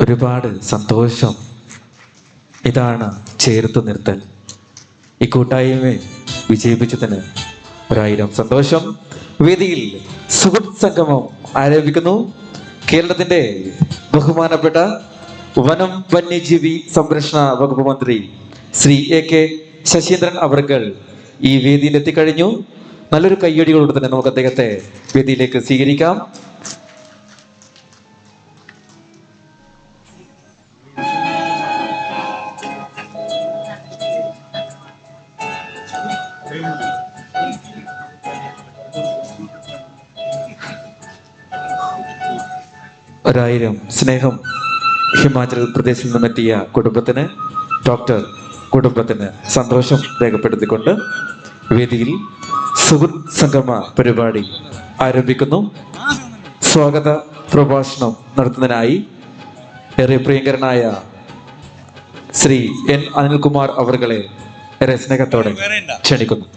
ഒരുപാട് സന്തോഷം. ഇതാണ് ചേർത്ത് നിർത്തൽ. ഈ കൂട്ടായ്മയെ വിജയിപ്പിച്ചതിന് 1000 സന്തോഷം. വേദിയിൽ സുഹൃത്ത് സംഗമം ആരംഭിക്കുന്നു. കേരളത്തിന്റെ ബഹുമാനപ്പെട്ട വനം വന്യജീവി സംരക്ഷണ വകുപ്പ് മന്ത്രി ശ്രീ AK ശശീന്ദ്രൻ അവർകൾ ഈ വേദിയിൽ എത്തിക്കഴിഞ്ഞു. നല്ലൊരു കയ്യടികളോട് തന്നെ നമുക്ക് അദ്ദേഹത്തെ വേദിയിലേക്ക് സ്വീകരിക്കാം. ഒരായിരം സ്നേഹം. ഹിമാചൽ പ്രദേശിൽ നിന്നെത്തിയ കുടുംബത്തിന്, ഡോക്ടർ കുടുംബത്തിന് സന്തോഷം രേഖപ്പെടുത്തിക്കൊണ്ട് വേദിയിൽ സുഹൃത്ത് സംഗമ പരിപാടി ആരംഭിക്കുന്നു. സ്വാഗത പ്രഭാഷണം നടത്തുന്നതിനായി ഏറെ പ്രിയങ്കരനായ ശ്രീ N അനിൽകുമാർ അവർകളെ ഏറെ സ്നേഹത്തോടെ ക്ഷണിക്കുന്നു.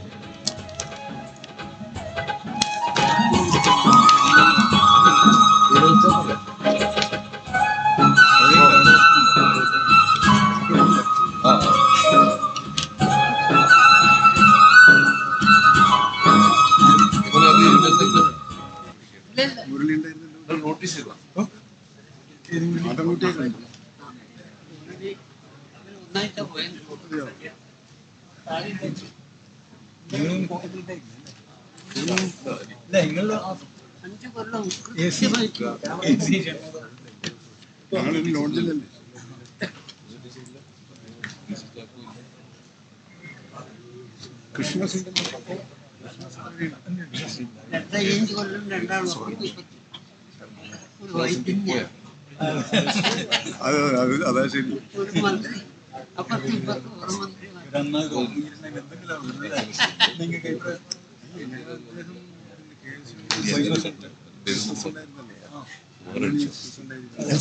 അതാ ശരി.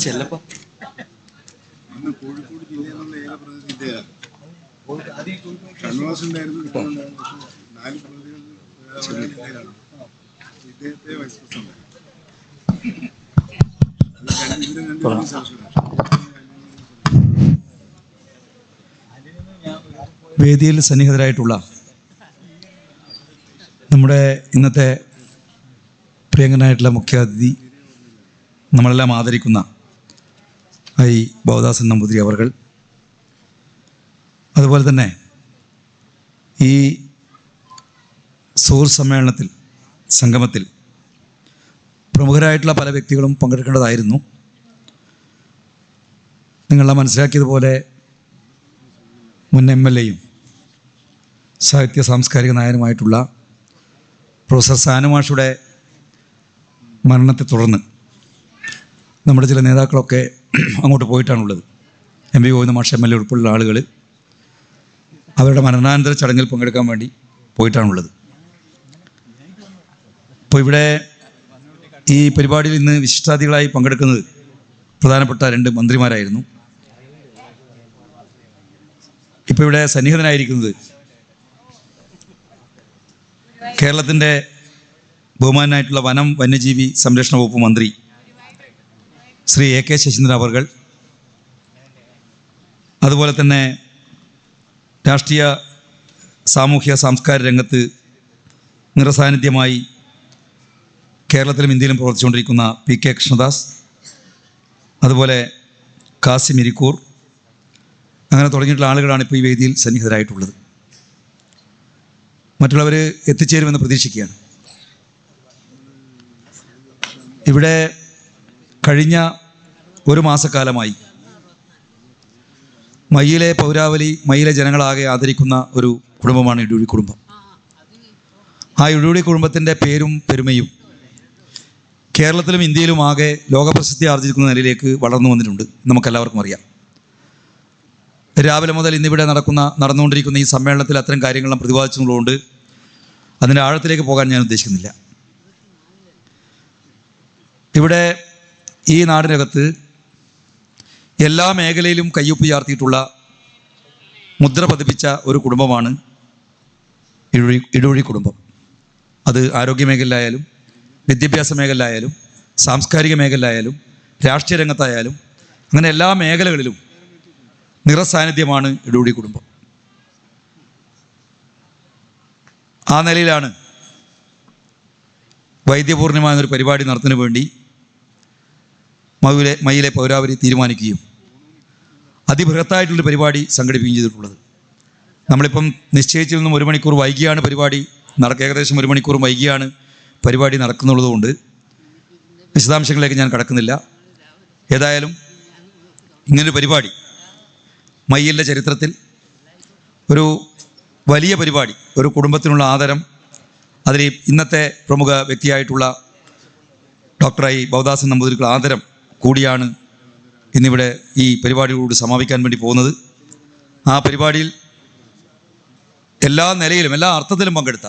ചെല്ലപ്പോ കോഴിക്കോട് ജില്ലയിലുള്ള ഏക പ്രതിനിധി ഇദ്ദേഹമാണ്. ഷൺവാസ് ഉണ്ടായിരുന്നു, 4 പ്രതിനിധികൾ ഇദ്ദേഹത്തെ വൈസ് പ്രസിഡന്റ്. വേദിയിൽ സന്നിഹിതരായിട്ടുള്ള നമ്മുടെ ഇന്നത്തെ പ്രിയങ്കരനായിട്ടുള്ള മുഖ്യാതിഥി, നമ്മളെല്ലാം ആദരിക്കുന്ന ഭവദാസൻ നമ്പൂതിരി അവർകൾ, അതുപോലെ തന്നെ ഈ സുഹൃത്ത് സമ്മേളനത്തിൽ, സംഗമത്തിൽ പ്രമുഖരായിട്ടുള്ള പല വ്യക്തികളും പങ്കെടുക്കേണ്ടതായിരുന്നു. നിങ്ങളെല്ലാം മനസ്സിലാക്കിയതുപോലെ മുൻ MLA-യും സാഹിത്യ സാംസ്കാരിക നായകനുമായിട്ടുള്ള പ്രൊഫസർ സാനുമാഷയുടെ മരണത്തെ തുടർന്ന് നമ്മുടെ ചില നേതാക്കളൊക്കെ അങ്ങോട്ട് പോയിട്ടാണുള്ളത്. MV ഗോവിന്ദ മാഷ് MLA ഉൾപ്പെടെയുള്ള ആളുകൾ അവരുടെ മരണാനന്തര ചടങ്ങിൽ പങ്കെടുക്കാൻ വേണ്ടി പോയിട്ടാണുള്ളത്. അപ്പോൾ ഇവിടെ ഈ പരിപാടിയിൽ ഇന്ന് വിശിഷ്ടാതിഥികളായി പങ്കെടുക്കുന്നത് പ്രധാനപ്പെട്ട 2 മന്ത്രിമാരായിരുന്നു. ഇപ്പോൾ ഇവിടെ സന്നിഹിതനായിരിക്കുന്നത് കേരളത്തിൻ്റെ ബഹുമാനായിട്ടുള്ള വനം വന്യജീവി സംരക്ഷണ വകുപ്പ് മന്ത്രി ശ്രീ AK ശശീന്ദ്രൻ അവർകൾ, അതുപോലെ തന്നെ രാഷ്ട്രീയ സാമൂഹ്യ സാംസ്കാരിക രംഗത്ത് നിറസാന്നിധ്യമായി കേരളത്തിലും ഇന്ത്യയിലും പ്രവർത്തിച്ചുകൊണ്ടിരിക്കുന്ന PK കൃഷ്ണദാസ്, അതുപോലെ കാസിം ഇരിക്കൂർ, അങ്ങനെ തുടങ്ങിയിട്ടുള്ള ആളുകളാണ് ഇപ്പോൾ ഈ വേദിയിൽ സന്നിഹിതരായിട്ടുള്ളത്. മറ്റുള്ളവർ എത്തിച്ചേരുമെന്ന് പ്രതീക്ഷിക്കുകയാണ്. ഇവിടെ കഴിഞ്ഞ 1 മാസക്കാലമായി മയ്യിലെ പൗരാവലി, മയ്യിലെ ജനങ്ങളാകെ ആദരിക്കുന്ന ഒരു കുടുംബമാണ് ഇടൂഴി കുടുംബം. ആ ഇടൂഴി കുടുംബത്തിൻ്റെ പേരും പെരുമയും കേരളത്തിലും ഇന്ത്യയിലും ആകെ ലോകപ്രസിദ്ധി ആർജിക്കുന്ന നിലയിലേക്ക് വളർന്നു വന്നിട്ടുണ്ട്. നമുക്കെല്ലാവർക്കും അറിയാം. രാവിലെ മുതൽ ഇന്നിവിടെ നടന്നുകൊണ്ടിരിക്കുന്ന ഈ സമ്മേളനത്തിൽ അത്തരം കാര്യങ്ങളെല്ലാം പ്രതിപാദിച്ചതുകൊണ്ട് അതിൻ്റെ ആഴത്തിലേക്ക് പോകാൻ ഞാൻ ഉദ്ദേശിക്കുന്നില്ല. ഇവിടെ ഈ നാടിനകത്ത് എല്ലാ മേഖലയിലും കയ്യൊപ്പുചാർത്തിയിട്ടുള്ള, മുദ്ര പതിപ്പിച്ച ഒരു കുടുംബമാണ് ഇടൂഴി കുടുംബം. അത് ആരോഗ്യ മേഖലയിലായാലും വിദ്യാഭ്യാസ മേഖലയിലായാലും സാംസ്കാരിക മേഖലയിലായാലും രാഷ്ട്രീയ രംഗത്തായാലും അങ്ങനെ എല്ലാ മേഖലകളിലും നിറസാന്നിധ്യമാണ് ഇടൂടി കുടുംബം. ആ നിലയിലാണ് വൈദ്യപൂർണിമ എന്നൊരു പരിപാടി നടത്തുന്നതിന് വേണ്ടി മയിലെ പൗരാവലി തീരുമാനിക്കുകയും അതിബൃഹത്തായിട്ടുള്ളൊരു പരിപാടി സംഘടിപ്പിക്കുകയും ചെയ്തിട്ടുള്ളത്. നമ്മളിപ്പം നിശ്ചയിച്ചിൽ നിന്നും 1 മണിക്കൂർ വൈകിയാണ് പരിപാടി ഏകദേശം 1 മണിക്കൂർ വൈകിയാണ് പരിപാടി നടക്കുന്നുള്ളതുകൊണ്ട് വിശദാംശങ്ങളിലേക്ക് ഞാൻ കടക്കുന്നില്ല. ഏതായാലും ഇങ്ങനൊരു പരിപാടി മയ്യിലിൻ്റെ ചരിത്രത്തിൽ ഒരു വലിയ പരിപാടി, ഒരു കുടുംബത്തിനുള്ള ആദരം, അതിൽ ഇന്നത്തെ പ്രമുഖ വ്യക്തിയായിട്ടുള്ള ഡോക്ടറായി ഭവദാസൻ നമ്പൂതിരിക്കുള്ള ആദരം കൂടിയാണ് ഇന്നിവിടെ ഈ പരിപാടിയോട് സമാപിക്കാൻ വേണ്ടി പോകുന്നത്. ആ പരിപാടിയിൽ എല്ലാ നിലയിലും എല്ലാ അർത്ഥത്തിലും പങ്കെടുത്ത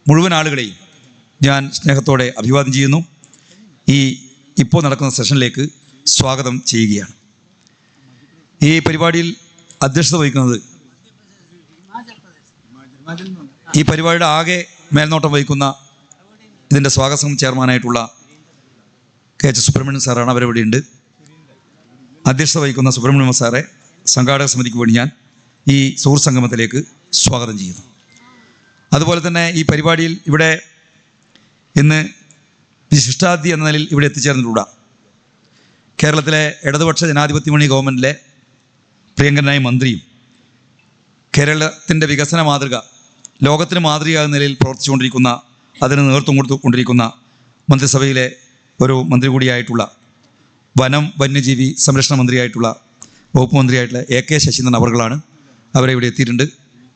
മുഴുവൻ ആളുകളെയും ഞാൻ സ്നേഹത്തോടെ അഭിവാദ്യം ചെയ്യുന്നു. ഇപ്പോൾ നടക്കുന്ന സെഷനിലേക്ക് സ്വാഗതം ചെയ്യുകയാണ്. ഈ പരിപാടിയിൽ അധ്യക്ഷത വഹിക്കുന്നത് ഈ പരിപാടിയുടെ ആകെ മേൽനോട്ടം വഹിക്കുന്ന ഇതിൻ്റെ സ്വാഗത സംഘം ചെയർമാനായിട്ടുള്ള KH സുബ്രഹ്മണ്യൻ സാറാണ്. അവരിവിടെയുണ്ട്. അധ്യക്ഷത വഹിക്കുന്ന സുബ്രഹ്മണ്യൻ സാറെ സംഘാടക സമിതിക്ക് വേണ്ടി ഞാൻ ഈ സുഹൃത്ത് സംഗമത്തിലേക്ക് സ്വാഗതം ചെയ്യുന്നു. അതുപോലെ തന്നെ ഈ പരിപാടിയിൽ ഇവിടെ ഇന്ന് വിശിഷ്ടാതിഥി എന്ന നിലയിൽ ഇവിടെ എത്തിച്ചേർന്നിട്ടുള്ള കേരളത്തിലെ ഇടതുപക്ഷ ജനാധിപത്യ മുന്നണി ഗവൺമെൻറ്റിലെ പ്രിയങ്കരനായ മന്ത്രിയും കേരളത്തിൻ്റെ വികസന മാതൃക ലോകത്തിന് മാതൃകയാകുന്ന നിലയിൽ പ്രവർത്തിച്ചുകൊണ്ടിരിക്കുന്ന, അതിന് നേതൃത്വം കൊടുത്തുകൊണ്ടിരിക്കുന്ന മന്ത്രിസഭയിലെ ഒരു മന്ത്രി കൂടിയായിട്ടുള്ള വനം വന്യജീവി സംരക്ഷണ മന്ത്രിയായിട്ടുള്ള വകുപ്പ് മന്ത്രിയായിട്ടുള്ള AK ശശീന്ദ്രൻ അവർകളാണ്. അവരെ ഇവിടെ എത്തിയിട്ടുണ്ട്.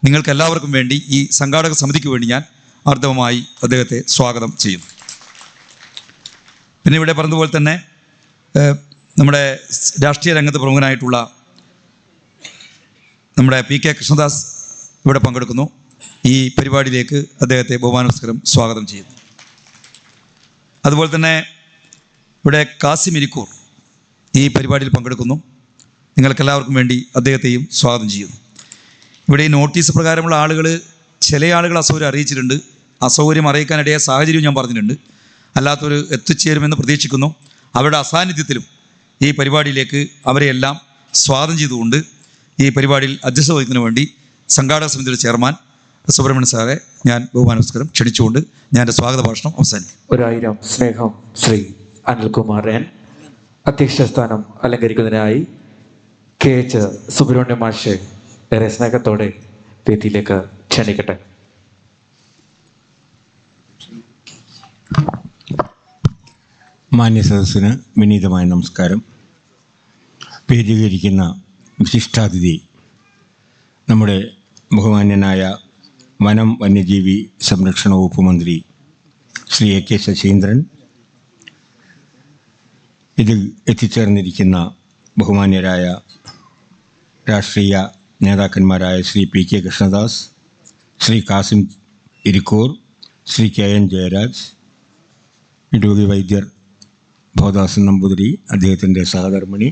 നിങ്ങൾക്ക് എല്ലാവർക്കും വേണ്ടി ഈ സംഘാടക സമിതിക്ക് വേണ്ടി ഞാൻ ആർദ്രമായി അദ്ദേഹത്തെ സ്വാഗതം ചെയ്യുന്നു. പിന്നെ ഇവിടെ പറഞ്ഞതുപോലെ തന്നെ നമ്മുടെ രാഷ്ട്രീയ രംഗത്ത് പ്രമുഖനായിട്ടുള്ള നമ്മുടെ PK കൃഷ്ണദാസ് ഇവിടെ പങ്കെടുക്കുന്നു. ഈ പരിപാടിയിലേക്ക് അദ്ദേഹത്തെ ബഹുമാനപുരസ്സരം സ്വാഗതം ചെയ്യുന്നു. അതുപോലെ തന്നെ ഇവിടെ കാസിം ഇരിക്കൂർ ഈ പരിപാടിയിൽ പങ്കെടുക്കുന്നു. നിങ്ങൾക്കെല്ലാവർക്കും വേണ്ടി അദ്ദേഹത്തെയും സ്വാഗതം ചെയ്യുന്നു. ഇവിടെ ഈ നോട്ടീസ് പ്രകാരമുള്ള ആളുകൾ, ചില ആളുകൾ അസൗകര്യം അറിയിച്ചിട്ടുണ്ട്. അസൗകര്യം അറിയിക്കാനിടയായ സാഹചര്യവും ഞാൻ പറഞ്ഞിട്ടുണ്ട്. അല്ലാത്തവർ എത്തിച്ചേരുമെന്ന് പ്രതീക്ഷിക്കുന്നു. അവരുടെ അസാന്നിധ്യത്തിലും ഈ പരിപാടിയിലേക്ക് അവരെയെല്ലാം സ്വാഗതം ചെയ്തുകൊണ്ട് ഈ പരിപാടിയിൽ അധ്യക്ഷത വഹിക്കുന്നതിന് വേണ്ടി സംഘാടക സമിതിയുടെ ചെയർമാൻ സുബ്രഹ്മണ്യൻ സാറെ ഞാൻ ബഹുമാനപുരസ്സരം ക്ഷണിച്ചുകൊണ്ട് ഞാൻ എൻ്റെ സ്വാഗത ഭാഷണം അവസാനിക്കും. 1000 സ്നേഹം ശ്രീ അനിൽകുമാർ N. അധ്യക്ഷ സ്ഥാനം അലങ്കരിക്കുന്നതിനായി KH സുബ്രഹ്മണ്യ മാഷെ ഏറെ സ്നേഹത്തോടെ വേദിയിലേക്ക് ക്ഷണിക്കട്ടെ. മാന്യ സദസ്സിന് വിനീതമായ നമസ്കാരം. വേദികരിക്കുന്ന വിശിഷ്ടാതിഥി നമ്മുടെ ബഹുമാന്യനായ വനം വന്യജീവി സംരക്ഷണ വകുപ്പ് മന്ത്രി ശ്രീ AK ശശീന്ദ്രൻ, ഇതിൽ എത്തിച്ചേർന്നിരിക്കുന്ന ബഹുമാന്യരായ രാഷ്ട്രീയ നേതാക്കന്മാരായ ശ്രീ PK കൃഷ്ണദാസ്, ശ്രീ കാസിം ഇരിക്കൂർ, ശ്രീ KN ജയരാജ്, ഇടൂഴി വൈദ്യർ ഭവദാസൻ നമ്പൂതിരി, അദ്ദേഹത്തിൻ്റെ സഹധർമ്മിണി,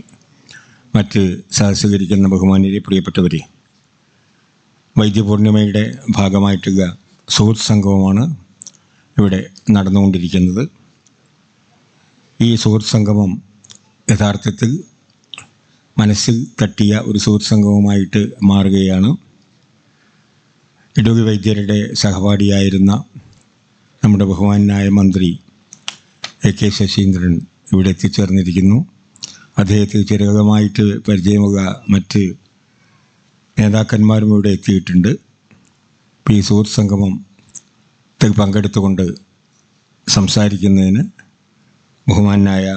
മറ്റ് സഹസ്കരിക്കുന്ന ബഹുമാന്യരെ, പ്രിയപ്പെട്ടവരെ, വൈദ്യപൂർണിമയുടെ ഭാഗമായിട്ടുള്ള സുഹൃത്ത് സംഗമമാണ് ഇവിടെ നടന്നുകൊണ്ടിരിക്കുന്നത്. ഈ സുഹൃത്ത് സംഗമം യഥാർത്ഥത്തിൽ മനസ്സിൽ തട്ടിയ ഒരു സുഹൃത്ത് സംഗമമായിട്ട് മാറുകയാണ്. ഇടൂഴി വൈദ്യരുടെ സഹപാഠിയായിരുന്ന നമ്മുടെ ബഹുമാനായ മന്ത്രി AK ശശീന്ദ്രൻ ഇവിടെ എത്തിച്ചേർന്നിരിക്കുന്നു. അദ്ദേഹത്തെ ചെറുകമായിട്ട് പരിചയമുള്ള മറ്റ് നേതാക്കന്മാരും ഇവിടെ എത്തിയിട്ടുണ്ട്. ഈ സുഹൃത്ത് സംഗമത്തിൽ പങ്കെടുത്തുകൊണ്ട് സംസാരിക്കുന്നതിന് ബഹുമാനായ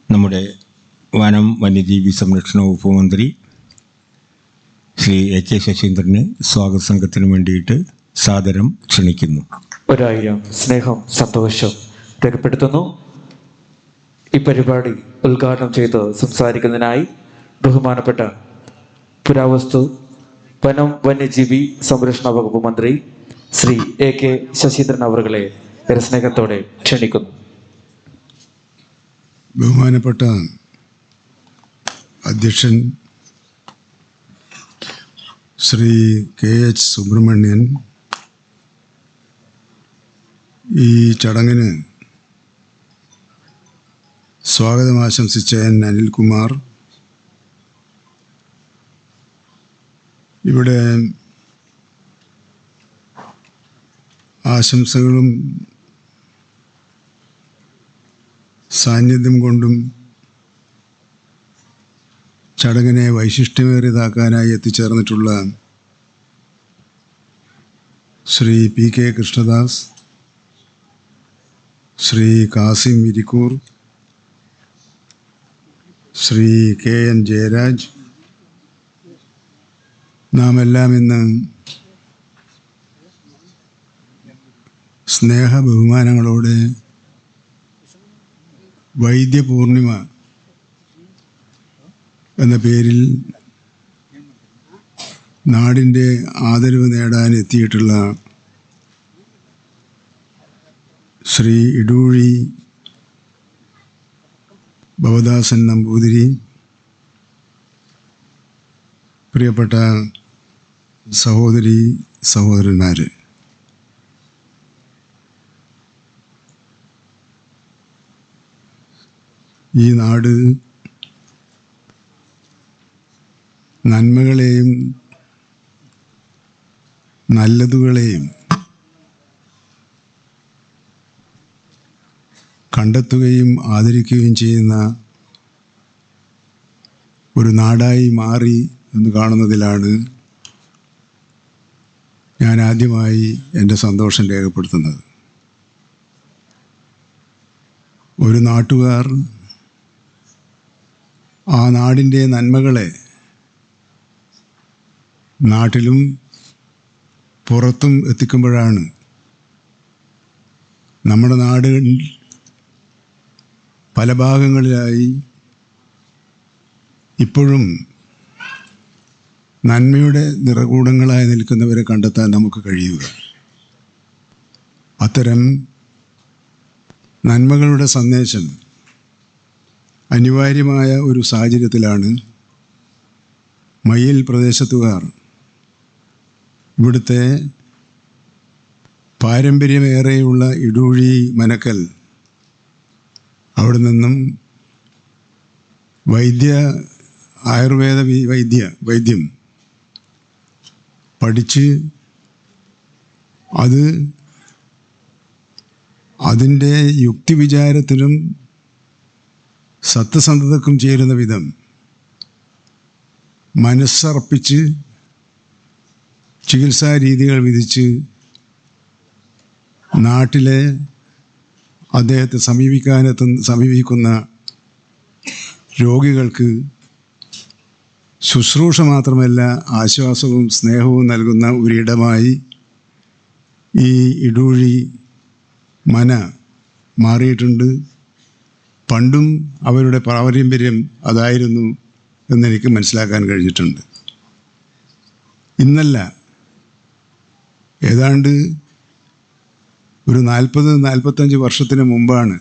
നമ്മുടെ വനം വന്യജീവി സംരക്ഷണ വകുപ്പ് മന്ത്രി ശ്രീ AK ശശീന്ദ്രനെ സ്വാഗത സംഘത്തിന് വേണ്ടിയിട്ട് സാദരം ക്ഷണിക്കുന്നു. 1000 സ്നേഹം സന്തോഷം രേഖപ്പെടുത്തുന്നു. ഈ പരിപാടി ഉദ്ഘാടനം ചെയ്ത് സംസാരിക്കുന്നതിനായി ബഹുമാനപ്പെട്ട പുരാവസ്തു വനം വന്യജീവി സംരക്ഷണ വകുപ്പ് മന്ത്രി ശ്രീ AK ശശീന്ദ്രൻ അവറുകളെ സ്നേഹത്തോടെ ക്ഷണിക്കുന്നു. ബഹുമാനപ്പെട്ട അധ്യക്ഷൻ ശ്രീ KH സുബ്രഹ്മണ്യൻ, ഈ ചടങ്ങിന് സ്വാഗതം ആശംസിച്ച എൻ അനിൽകുമാർ, ഇവിടെ ആശംസകളും സാന്നിധ്യം കൊണ്ടും ചടങ്ങിനെ വൈശിഷ്ട്യമേറിയതാക്കാനായി എത്തിച്ചേർന്നിട്ടുള്ള Shri P K Krishnadas, Shri Kasim Irikkur, Shri K N Jayaraj, നാം എല്ലാം ഇന്ന് സ്നേഹ ബഹുമാനങ്ങളോടെ വൈദ്യപൂർണിമ എന്ന പേരിൽ നാടിൻ്റെ ആദരവ് നേടാൻ എത്തിയിട്ടുള്ള ശ്രീ ഇടൂഴി ഭവദാസൻ നമ്പൂതിരി, പ്രിയപ്പെട്ട സഹോദരി സഹോദരന്മാർ, ഈ നാട് നന്മകളെയും നല്ലതുകളെയും കണ്ടെത്തുകയും ആദരിക്കുകയും ചെയ്യുന്ന ഒരു നാടായി മാറി എന്ന് കാണുന്നതിലാണ് ഞാൻ ആദ്യമായി എൻ്റെ സന്തോഷം രേഖപ്പെടുത്തുന്നത്. ഒരു നാട്ടുകാർ ആ നാടിൻ്റെ നന്മകളെ നാട്ടിലും പുറത്തും എത്തിക്കുമ്പോഴാണ് നമ്മുടെ നാട് പല ഭാഗങ്ങളിലായി ഇപ്പോഴും നന്മയുടെ നിറകൂടങ്ങളായി നിൽക്കുന്നവരെ കണ്ടെത്താൻ നമുക്ക് കഴിയുക. അത്തരം നന്മകളുടെ സന്ദേശം അനിവാര്യമായ ഒരു സാഹചര്യത്തിലാണ് മയ്യിൽ പ്രദേശത്തുകാർ ഇവിടുത്തെ പാരമ്പര്യമേറെയുള്ള ഇടൂഴി മനക്കൽ അവിടെ നിന്നും ആയുർവേദ വൈദ്യം പഠിച്ച് അതിൻ്റെ യുക്തിവിചാരത്തിനും സത്യസന്ധതക്കും ചേരുന്ന വിധം മനസ്സർപ്പിച്ച് ചികിത്സാ രീതികൾ വിധിച്ച് നാട്ടിലെ അദ്ദേഹത്തെ സമീപിക്കുന്ന രോഗികൾക്ക് ശുശ്രൂഷ മാത്രമല്ല ആശ്വാസവും സ്നേഹവും നൽകുന്ന ഒരിടമായി ഈ ഇടൂഴി മന മാറിയിട്ടുണ്ട്. പണ്ടും അവരുടെ പാരമ്പര്യം അതായിരുന്നു എന്നെനിക്ക് മനസ്സിലാക്കാൻ കഴിഞ്ഞിട്ടുണ്ട്. ഇന്നല്ല, ഏതാണ്ട് ഒരു 40-45 വർഷത്തിന് മുമ്പാണ്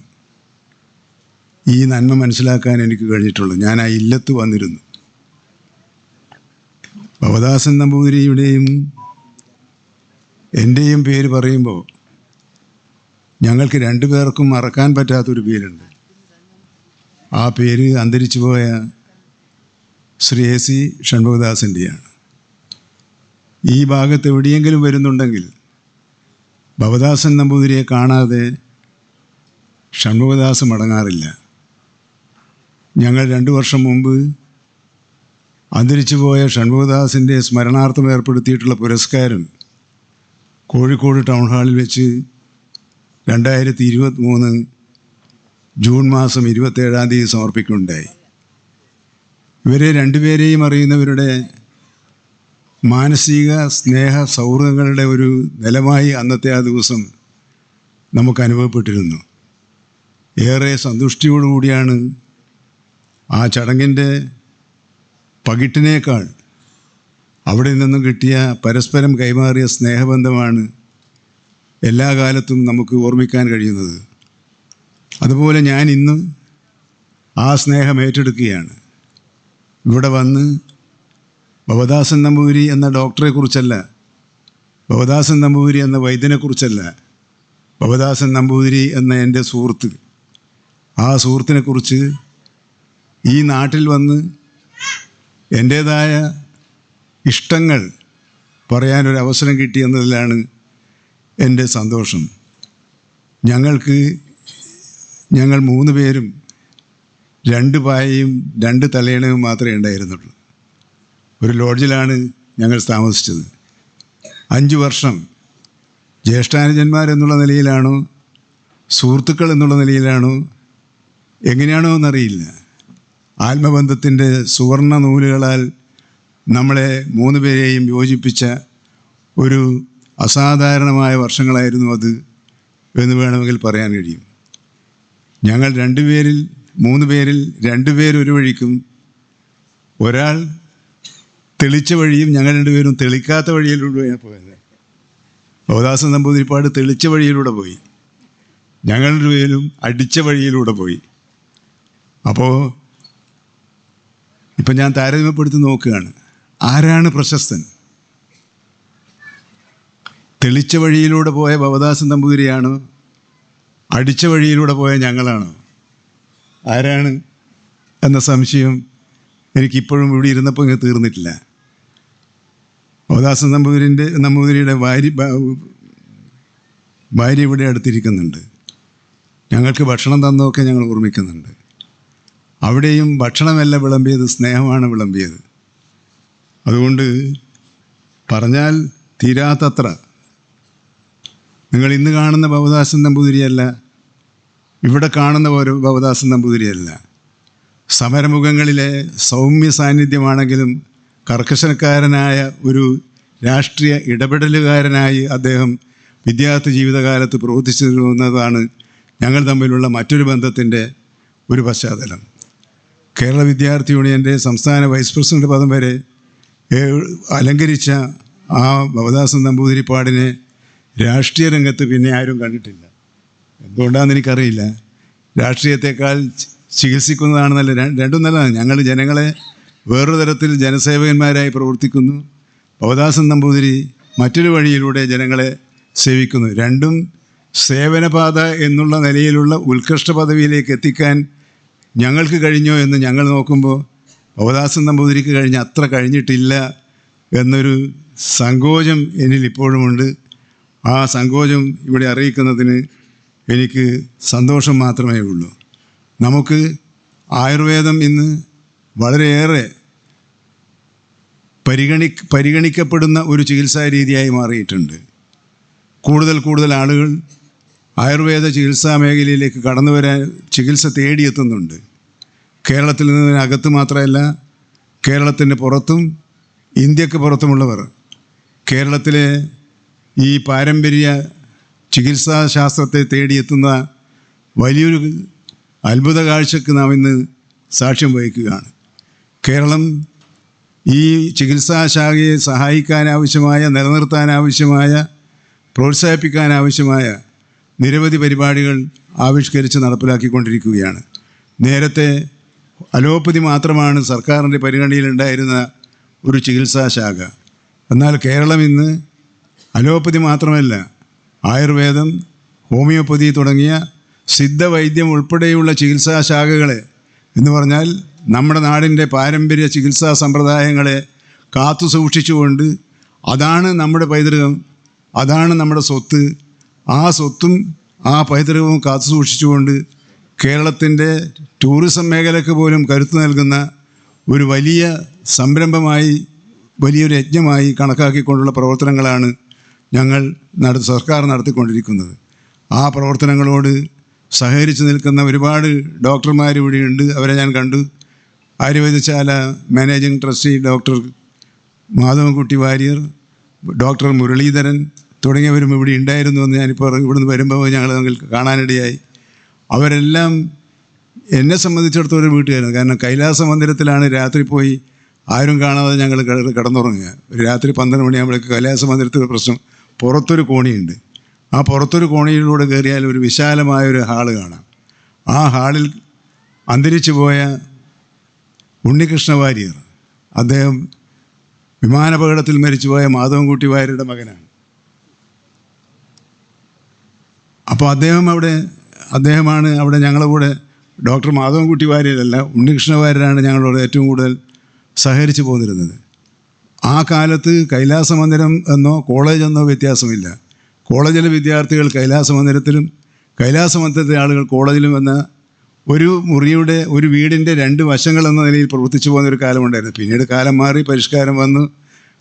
ഈ നന്മ മനസ്സിലാക്കാൻ എനിക്ക് കഴിഞ്ഞിട്ടുള്ളത്. ഞാൻ ആ ഇല്ലത്ത് വന്നിരുന്നു. ഭവദാസൻ നമ്പൂതിരിയുടെയും എൻ്റെയും പേര് പറയുമ്പോൾ ഞങ്ങൾക്ക് രണ്ടുപേർക്കും മറക്കാൻ പറ്റാത്തൊരു പേരുണ്ട്. ആ പേര് അന്തരിച്ചു പോയ ശ്രീ AC ഷൺമുഖദാസിൻ്റെയാണ്. ഈ ഭാഗത്ത് എവിടെയെങ്കിലും വരുന്നുണ്ടെങ്കിൽ ഭവദാസൻ നമ്പൂതിരിയെ കാണാതെ ഷൺമുഖദാസ് മടങ്ങാറില്ല. ഞങ്ങൾ 2 വർഷം മുമ്പ് അന്തരിച്ചു പോയ ഷൺമുഖദാസിൻ്റെ സ്മരണാർത്ഥം ഏർപ്പെടുത്തിയിട്ടുള്ള പുരസ്കാരം കോഴിക്കോട് ടൗൺ ഹാളിൽ വെച്ച് 2023 ജൂൺ മാസം 27-ാം തീയതി സമർപ്പിക്കുകയുണ്ടായി. ഇവരെ രണ്ടുപേരെയും അറിയുന്നവരുടെ മാനസിക സ്നേഹ സൗഹൃദങ്ങളുടെ ഒരു നിലമായി അന്നത്തെ ആ ദിവസം നമുക്ക് അനുഭവപ്പെട്ടിരുന്നു. ഏറെ സന്തുഷ്ടിയോടുകൂടിയാണ് ആ ചടങ്ങിൻ്റെ പകിട്ടിനേക്കാൾ അവിടെ നിന്നും കിട്ടിയ പരസ്പരം കൈമാറിയ സ്നേഹബന്ധമാണ് എല്ലാ കാലത്തും നമുക്ക് ഓർമ്മിക്കാൻ കഴിയുന്നത്. അതുപോലെ ഞാൻ ഇന്ന് ആ സ്നേഹം ഏറ്റെടുക്കുകയാണ്. ഇവിടെ വന്ന് ഭവദാസൻ നമ്പൂതിരി എന്ന ഡോക്ടറെക്കുറിച്ചല്ല, ഭവദാസൻ നമ്പൂതിരി എന്ന വൈദ്യനെക്കുറിച്ചല്ല, ഭവദാസൻ നമ്പൂതിരി എന്ന എൻ്റെ സുഹൃത്ത്, ആ സുഹൃത്തിനെക്കുറിച്ച് ഈ നാട്ടിൽ വന്ന് എൻ്റേതായ ഇഷ്ടങ്ങൾ പറയാനൊരവസരം കിട്ടിയെന്നതിലാണ് എൻ്റെ സന്തോഷം. ഞങ്ങൾ 3 പേരും 2 പായയും 2 തലയണയും മാത്രമേ ഉണ്ടായിരുന്നുള്ളൂ. ഒരു ലോഡ്ജിലാണ് ഞങ്ങൾ താമസിച്ചത്. 5 വർഷം ജ്യേഷ്ഠാനുജന്മാരെന്നുള്ള നിലയിലാണോ സുഹൃത്തുക്കൾ എന്നുള്ള നിലയിലാണോ എങ്ങനെയാണോ എന്നറിയില്ല, ആത്മബന്ധത്തിൻ്റെ സുവർണ നൂലുകളാൽ നമ്മളെ 3 പേരെയും യോജിപ്പിച്ച ഒരു അസാധാരണമായ വർഷങ്ങളായിരുന്നു അത് എന്ന് വേണമെങ്കിൽ പറയാൻ കഴിയും. ഞങ്ങൾ 3 പേരിൽ 2 പേർ ഒരു വഴിക്കും, ഒരാൾ തെളിച്ച വഴിയും ഞങ്ങൾ 2 പേരും തെളിക്കാത്ത വഴിയിലൂടെയാണ് പോയത്. ഭവദാസൻ നമ്പൂതിരിപ്പാട് തെളിച്ച വഴിയിലൂടെ പോയി, ഞങ്ങൾ 2 പേരും അടിച്ച വഴിയിലൂടെ പോയി. അപ്പോൾ ഇപ്പം ഞാൻ താരതമ്യപ്പെടുത്തി നോക്കുകയാണ്, ആരാണ് പ്രശസ്തൻ? തെളിച്ച വഴിയിലൂടെ പോയ ഭവദാസൻ നമ്പൂതിരിയാണോ, അടിച്ച വഴിയിലൂടെ പോയ ഞങ്ങളാണോ? ആരാണ് എന്ന സംശയം എനിക്കിപ്പോഴും ഇവിടെ ഇരുന്നപ്പോൾ ഇങ്ങനെ തീർന്നിട്ടില്ല. ഭവദാസൻ നമ്പൂതിരിയുടെ ഭാര്യ ഇവിടെ അടുത്തിരിക്കുന്നുണ്ട്. ഞങ്ങൾക്ക് ഭക്ഷണം തന്നതൊക്കെ ഞങ്ങൾ ഓർമ്മിക്കുന്നുണ്ട്. അവിടെയും ഭക്ഷണമല്ല വിളമ്പിയത്, സ്നേഹമാണ് വിളമ്പിയത്. അതുകൊണ്ട് പറഞ്ഞാൽ തീരാത്തത്ര. നിങ്ങൾ ഇന്ന് കാണുന്ന ഭവദാസൻ നമ്പൂതിരിയല്ല, ഇവിടെ കാണുന്ന ഒരു ഭവദാസൻ നമ്പൂതിരിയല്ല. സമരമുഖങ്ങളിലെ സൗമ്യ സാന്നിധ്യമാണെങ്കിലും കർക്കശക്കാരനായ ഒരു രാഷ്ട്രീയ ഇടപെടലുകാരനായി അദ്ദേഹം വിദ്യാർത്ഥി ജീവിതകാലത്ത് പ്രവർത്തിച്ചിരുന്നതാണ് ഞങ്ങൾ തമ്മിലുള്ള മറ്റൊരു ബന്ധത്തിൻ്റെ ഒരു പശ്ചാത്തലം. കേരള വിദ്യാർത്ഥി യൂണിയൻ്റെ സംസ്ഥാന വൈസ് പ്രസിഡന്റ് പദം വരെ അലങ്കരിച്ച ആ ഭവദാസൻ നമ്പൂതിരിപ്പാടിനെ രാഷ്ട്രീയ രംഗത്ത് പിന്നെ ആരും കണ്ടിട്ടില്ല. എന്തുകൊണ്ടാണെന്ന് എനിക്കറിയില്ല. രാഷ്ട്രീയത്തെക്കാൾ ചികിത്സിക്കുന്നതാണ് രണ്ടും നല്ലതാണ്. ഞങ്ങൾ ജനങ്ങളെ വേറൊരു തരത്തിൽ ജനസേവകന്മാരായി പ്രവർത്തിക്കുന്നു. ഭവദാസൻ നമ്പൂതിരി മറ്റൊരു വഴിയിലൂടെ ജനങ്ങളെ സേവിക്കുന്നു. രണ്ടും സേവനപാത എന്നുള്ള നിലയിലുള്ള ഉത്കൃഷ്ട പദവിയിലേക്ക് എത്തിക്കാൻ ഞങ്ങൾക്ക് കഴിഞ്ഞോ എന്ന് ഞങ്ങൾ നോക്കുമ്പോൾ ഭവദാസൻ നമ്പൂതിരിക്ക് അത്ര കഴിഞ്ഞിട്ടില്ല എന്നൊരു സങ്കോചം എന്നിൽ ഇപ്പോഴുമുണ്ട്. ആ സങ്കോചം ഇവിടെ അറിയിക്കുന്നതിന് എനിക്ക് സന്തോഷം മാത്രമേ ഉള്ളൂ. നമുക്ക് ആയുർവേദം ഇന്ന് വളരെയേറെ പരിഗണിക്കപ്പെടുന്ന ഒരു ചികിത്സാ രീതിയായി മാറിയിട്ടുണ്ട്. കൂടുതൽ ആളുകൾ ആയുർവേദ ചികിത്സാ മേഖലയിലേക്ക് കടന്നു വരാൻ ചികിത്സ തേടിയെത്തുന്നുണ്ട്. കേരളത്തിൽ നിന്നകത്ത് മാത്രമല്ല, കേരളത്തിന് പുറത്തും ഇന്ത്യക്ക് പുറത്തുമുള്ളവർ കേരളത്തിലെ ഈ പാരമ്പര്യ ചികിത്സാശാസ്ത്രത്തെ തേടിയെത്തുന്ന വലിയൊരു അത്ഭുത കാഴ്ചക്ക് നാം ഇന്ന് സാക്ഷ്യം വഹിക്കുകയാണ്. കേരളം ഈ ചികിത്സാശാഖയെ സഹായിക്കാനാവശ്യമായ, നിലനിർത്താനാവശ്യമായ, പ്രോത്സാഹിപ്പിക്കാനാവശ്യമായ നിരവധി പരിപാടികൾ ആവിഷ്കരിച്ച് നടപ്പിലാക്കിക്കൊണ്ടിരിക്കുകയാണ്. നേരത്തെ അലോപ്പതി മാത്രമാണ് സർക്കാരിൻ്റെ പരിഗണനയിലുണ്ടായിരുന്ന ഒരു ചികിത്സാശാഖ. എന്നാൽ കേരളം ഇന്ന് അലോപ്പതി മാത്രമല്ല, ആയുർവേദം, ഹോമിയോപ്പതി തുടങ്ങിയ സിദ്ധവൈദ്യം ഉൾപ്പെടെയുള്ള ചികിത്സാശാഖകളെ എന്ന് പറഞ്ഞാൽ നമ്മുടെ നാടിൻ്റെ പാരമ്പര്യ ചികിത്സാ സമ്പ്രദായങ്ങളെ കാത്തു സൂക്ഷിച്ചുകൊണ്ട്, അതാണ് നമ്മുടെ പൈതൃകം, അതാണ് നമ്മുടെ സ്വത്ത്, ആ സ്വത്തും ആ പൈതൃകവും കാത്തു സൂക്ഷിച്ചുകൊണ്ട് കേരളത്തിൻ്റെ ടൂറിസം മേഖലയ്ക്ക് പോലും കരുത്ത് നൽകുന്ന ഒരു വലിയ സംരംഭമായി, വലിയൊരു യജ്ഞമായി കണക്കാക്കിക്കൊണ്ടുള്ള പ്രവർത്തനങ്ങളാണ് സർക്കാർ നടത്തിക്കൊണ്ടിരിക്കുന്നത്. ആ പ്രവർത്തനങ്ങളോട് സഹകരിച്ച് നിൽക്കുന്ന ഒരുപാട് ഡോക്ടർമാർ ഇവിടെയുണ്ട്. അവരെ ഞാൻ കണ്ടു. Ayurvedasala managing trustee doctor Madhavankutty Warrier, doctor Muraleedharan തുടങ്ങിയവരും ഇവിടെ ഉണ്ടായിരുന്നു എന്ന് ഞാനിപ്പോൾ ഇവിടുന്ന് വരുമ്പോൾ ഞങ്ങൾ കാണാനിടയായി. അവരെല്ലാം എന്നെ സംബന്ധിച്ചിടത്തോളം ഒരു വീട്ടുകാരാണ്. കാരണം കൈലാസ മന്ദിരത്തിലാണ് രാത്രി പോയി ആരും കാണാതെ ഞങ്ങൾ കിടന്നുറങ്ങുക. രാത്രി 12 മണിയാകുമ്പോഴേക്ക് കൈലാസ മന്ദിരത്തിൽ പ്രശ്നം, പുറത്തൊരു കോണിയുണ്ട്. ആ പുറത്തൊരു കോണിയിലൂടെ കയറിയാൽ ഒരു വിശാലമായൊരു ഹാള് കാണാം. ആ ഹാളിൽ അന്തരിച്ചു പോയ ഉണ്ണികൃഷ്ണ വാര്യർ, അദ്ദേഹം വിമാനാപകടത്തിൽ മരിച്ചുപോയ മാധവൻകുട്ടി വാര്യരുടെ മകനാണ്. അപ്പോൾ അദ്ദേഹമാണ് അവിടെ ഞങ്ങളുടെ കൂടെ ഡോക്ടർ മാധവൻകുട്ടി വാര്യരല്ല, ഉണ്ണികൃഷ്ണ വാര്യരാണ് ഞങ്ങളോട് ഏറ്റവും കൂടുതൽ സഹകരിച്ചു പോന്നിരുന്നത്. ആ കാലത്ത് കൈലാസ മന്ദിരം എന്നോ കോളേജെന്നോ വ്യത്യാസമില്ല. കോളേജിലെ വിദ്യാർത്ഥികൾ കൈലാസ മന്ദിരത്തിലും കൈലാസ മന്ദിരത്തിലെ ആളുകൾ കോളേജിലും എന്ന ഒരു വീടിൻ്റെ 2 വശങ്ങൾ എന്ന നിലയിൽ പ്രവർത്തിച്ചു പോകുന്നൊരു കാലമുണ്ടായിരുന്നു. പിന്നീട് കാലം മാറി, പരിഷ്കാരം വന്നു,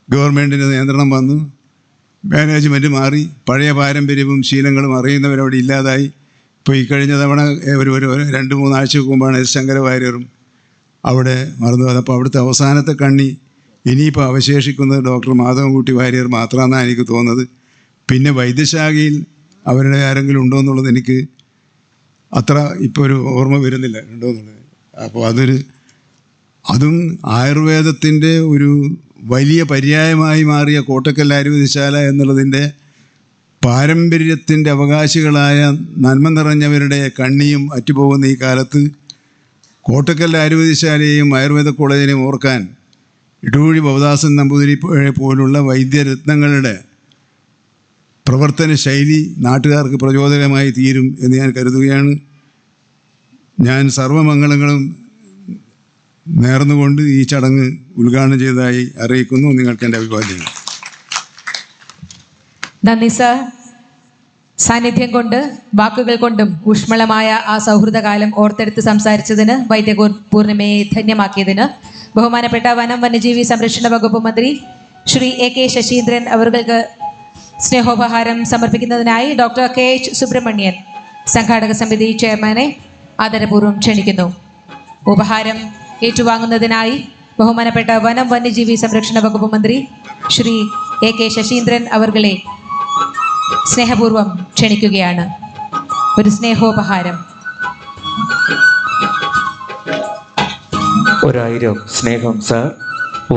ഗവൺമെൻറ്റിൻ്റെ നിയന്ത്രണം വന്നു, മാനേജ്മെൻറ്റ് മാറി, പഴയ പാരമ്പര്യവും ശീലങ്ങളും അറിയുന്നവരവിടെ ഇല്ലാതായി. ഇപ്പോൾ ഈ കഴിഞ്ഞ തവണ ഒരു 2-3 ആഴ്ചക്ക് മുമ്പാണ് എസ് ശങ്കര വാര്യരും അവിടെ മറന്നു പോയത്. അപ്പോൾ അവിടുത്തെ അവസാനത്തെ കണ്ണി ഇനിയിപ്പോൾ അവശേഷിക്കുന്നത് ഡോക്ടർ മാധവൻകുട്ടി വാര്യർ മാത്രമെന്നാണ് എനിക്ക് തോന്നുന്നത്. പിന്നെ വൈദ്യശാഖയിൽ അവരുടെ ആരെങ്കിലും ഉണ്ടോ എന്നുള്ളത് എനിക്ക് അത്ര ഇപ്പോൾ ഒരു ഓർമ്മ വരുന്നില്ല, ഉണ്ടോ എന്നുള്ളത്. അപ്പോൾ അതും ആയുർവേദത്തിൻ്റെ ഒരു വലിയ പര്യായമായി മാറിയ കോട്ടക്കൽ ആയുർവേദശാല എന്നുള്ളതിൻ്റെ പാരമ്പര്യത്തിൻ്റെ അവകാശികളായ നന്മ നിറഞ്ഞവരുടെ കണ്ണിയും അറ്റുപോകുന്ന ഈ കാലത്ത് കോട്ടക്കൽ ആയുർവേദശാലയെയും ആയുർവേദ കോളേജിനെയും ഓർക്കാൻ ഇടൂഴി ഭവദാസൻ നമ്പൂതിരി പോലുള്ള വൈദ്യരത്നങ്ങളുടെ പ്രവർത്തന ശൈലി നാട്ടുകാർക്ക് പ്രചോദനമായി തീരും എന്ന് ഞാൻ കരുതുകയാണ്. ഞാൻ സർവ്വമംഗളങ്ങളും നേർന്നുകൊണ്ട് ഈ ചടങ്ങ് ഉദ്ഘാടനം ചെയ്തതായി അറിയിക്കുന്നു. നിങ്ങൾക്ക് എൻ്റെ അഭിവാദ്യങ്ങൾ. നന്ദി സർ. സാന്നിധ്യം കൊണ്ട് വാക്കുകൾ കൊണ്ടും ഊഷ്മളമായ ആ സൗഹൃദകാലം ഓർത്തെടുത്ത് സംസാരിച്ചതിന് വൈദ്യപൂർണിമയെ ധന്യമാക്കിയതിന് ബഹുമാനപ്പെട്ട വനം വന്യജീവി സംരക്ഷണ വകുപ്പ് മന്ത്രി ശ്രീ AK ശശീന്ദ്രൻ അവർക്ക് സ്നേഹോപഹാരം സമർപ്പിക്കുന്നതിനായി ഡോക്ടർ KH സുബ്രഹ്മണ്യൻ സംഘാടക സമിതി ചെയർമാനെ ആദരപൂർവ്വം ക്ഷണിക്കുന്നു. ഉപഹാരം ഏറ്റുവാങ്ങുന്നതിനായി ബഹുമാനപ്പെട്ട വനം വന്യജീവി സംരക്ഷണ വകുപ്പ് മന്ത്രി ശ്രീ AK ശശീന്ദ്രൻ അവരെ സ്നേഹപൂർവ്വം ക്ഷണിക്കുകയാണ്. ഒരു സ്നേഹോപഹാരം. 1000 സ്നേഹം സാർ.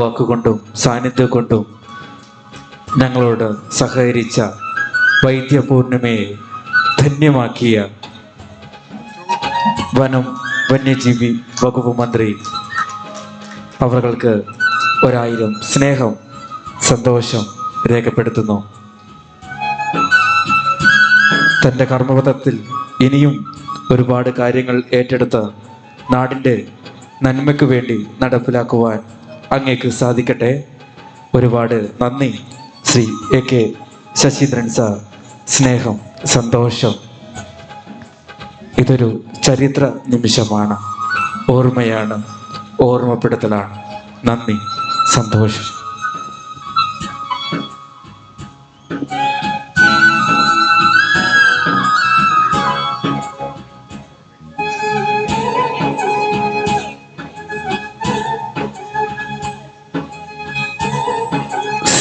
വാക്കുകൊണ്ടും സാന്നിധ്യം കൊണ്ടും ഞങ്ങളോട് സഹകരിച്ച വൈദ്യപൂർണിമയെ ധന്യമാക്കിയ വനം വന്യജീവി വകുപ്പ് മന്ത്രി അവർക്ക് 1000 സ്നേഹം, സന്തോഷം രേഖപ്പെടുത്തുന്നു. തൻ്റെ കർമ്മപഥത്തിൽ ഇനിയും ഒരുപാട് കാര്യങ്ങൾ ഏറ്റെടുത്ത് നാടിൻ്റെ നന്മയ്ക്ക് വേണ്ടി നടപ്പിലാക്കുവാൻ അങ്ങേക്ക് സാധിക്കട്ടെ. ഒരുപാട് നന്ദി ശ്രീ AK ശശീന്ദ്രൻ സാർ. സ്നേഹം, സന്തോഷം. ഇതൊരു ചരിത്ര നിമിഷമാണ്, ഓർമ്മയാണ്, ഓർമ്മപ്പെടുത്തലാണ്. നന്ദി, സന്തോഷം.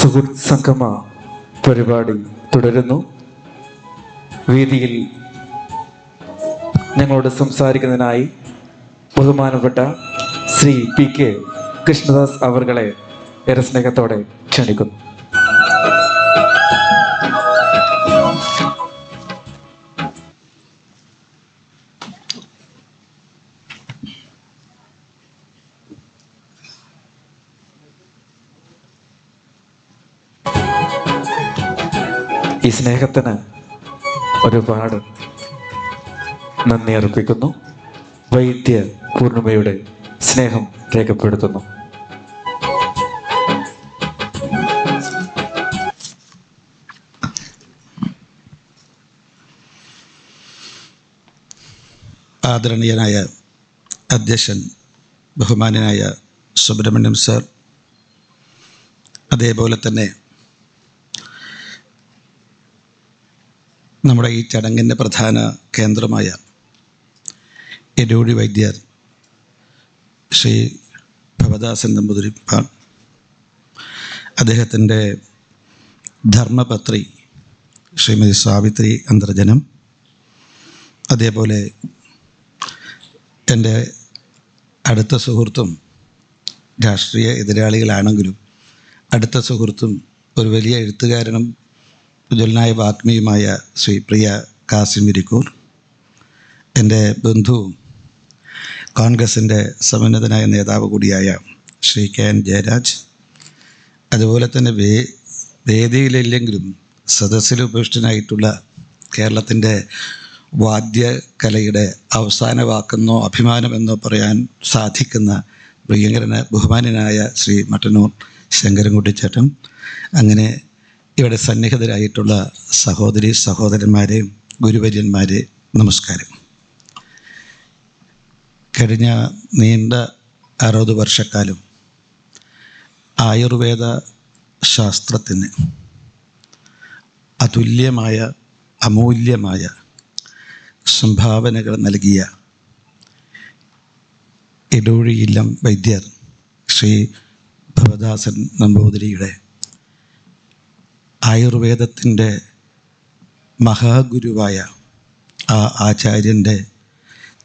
സുഹൃത്ത് സംഗമ പരിപാടി തുടരുന്നു. വേദിയിൽ ഞങ്ങളോട് സംസാരിക്കുന്നതിനായി ബഹുമാനപ്പെട്ട ശ്രീ PK കൃഷ്ണദാസ് അവരെ ഏറെ സ്നേഹത്തോടെ ക്ഷണിക്കുന്നു. ഈ സ്നേഹത്തിന് ഒരുപാട് നന്ദി അർപ്പിക്കുന്നു. വൈദ്യ പൂർണിമയുടെ സ്നേഹം രേഖപ്പെടുത്തുന്നു. ആദരണീയനായ അധ്യക്ഷൻ ബഹുമാന്യനായ സുബ്രഹ്മണ്യം സർ, അതേപോലെ തന്നെ നമ്മുടെ ഈ ചടങ്ങിൻ്റെ പ്രധാന കേന്ദ്രമായ എടൂഴി വൈദ്യർ ശ്രീ ഭവദാസൻ നമ്പൂതിരിപ്പാട്, അദ്ദേഹത്തിൻ്റെ ധർമ്മപത്രി ശ്രീമതി സാവിത്രി അന്തർജനം, അതേപോലെ എൻ്റെ അടുത്ത സുഹൃത്തും രാഷ്ട്രീയ എതിരാളികളാണെങ്കിലും അടുത്ത സുഹൃത്തും ഒരു വലിയ എഴുത്തുകാരനും ഉജ്വലനായ വാഗ്മിയുമായ ശ്രീ പ്രിയ കാസിം ഇരിക്കൂർ, എൻ്റെ ബന്ധുവും കോൺഗ്രസിൻ്റെ സമുന്നതനായ നേതാവ് കൂടിയായ ശ്രീ KN ജയരാജ്, അതുപോലെ തന്നെ വേദിയിലില്ലെങ്കിലും സദസ്സിൽ ഉപവിഷ്ടനായിട്ടുള്ള കേരളത്തിൻ്റെ വാദ്യകലയുടെ അവസാന വാക്കെന്നോ അഭിമാനമെന്നോ പറയാൻ സാധിക്കുന്ന ബഹുമാന്യനായ ശ്രീ മട്ടന്നൂർ ശങ്കരൻകുട്ടിച്ചേട്ടൻ, അങ്ങനെ ഇവിടെ സന്നിഹിതരായിട്ടുള്ള സഹോദരി സഹോദരന്മാരെ, ഗുരുവര്യന്മാരെ, നമസ്കാരം. കഴിഞ്ഞ നീണ്ട 60 വർഷക്കാലം ആയുർവേദ ശാസ്ത്രത്തിന് അതുല്യമായ അമൂല്യമായ സംഭാവനകൾ നൽകിയ ഇടൂഴി ഇല്ലം വൈദ്യർ ശ്രീ ഭവദാസൻ നമ്പൂതിരിയുടെ ആയുർവേദത്തിൻ്റെ മഹാഗുരുവായ ആ ആചാര്യൻ്റെ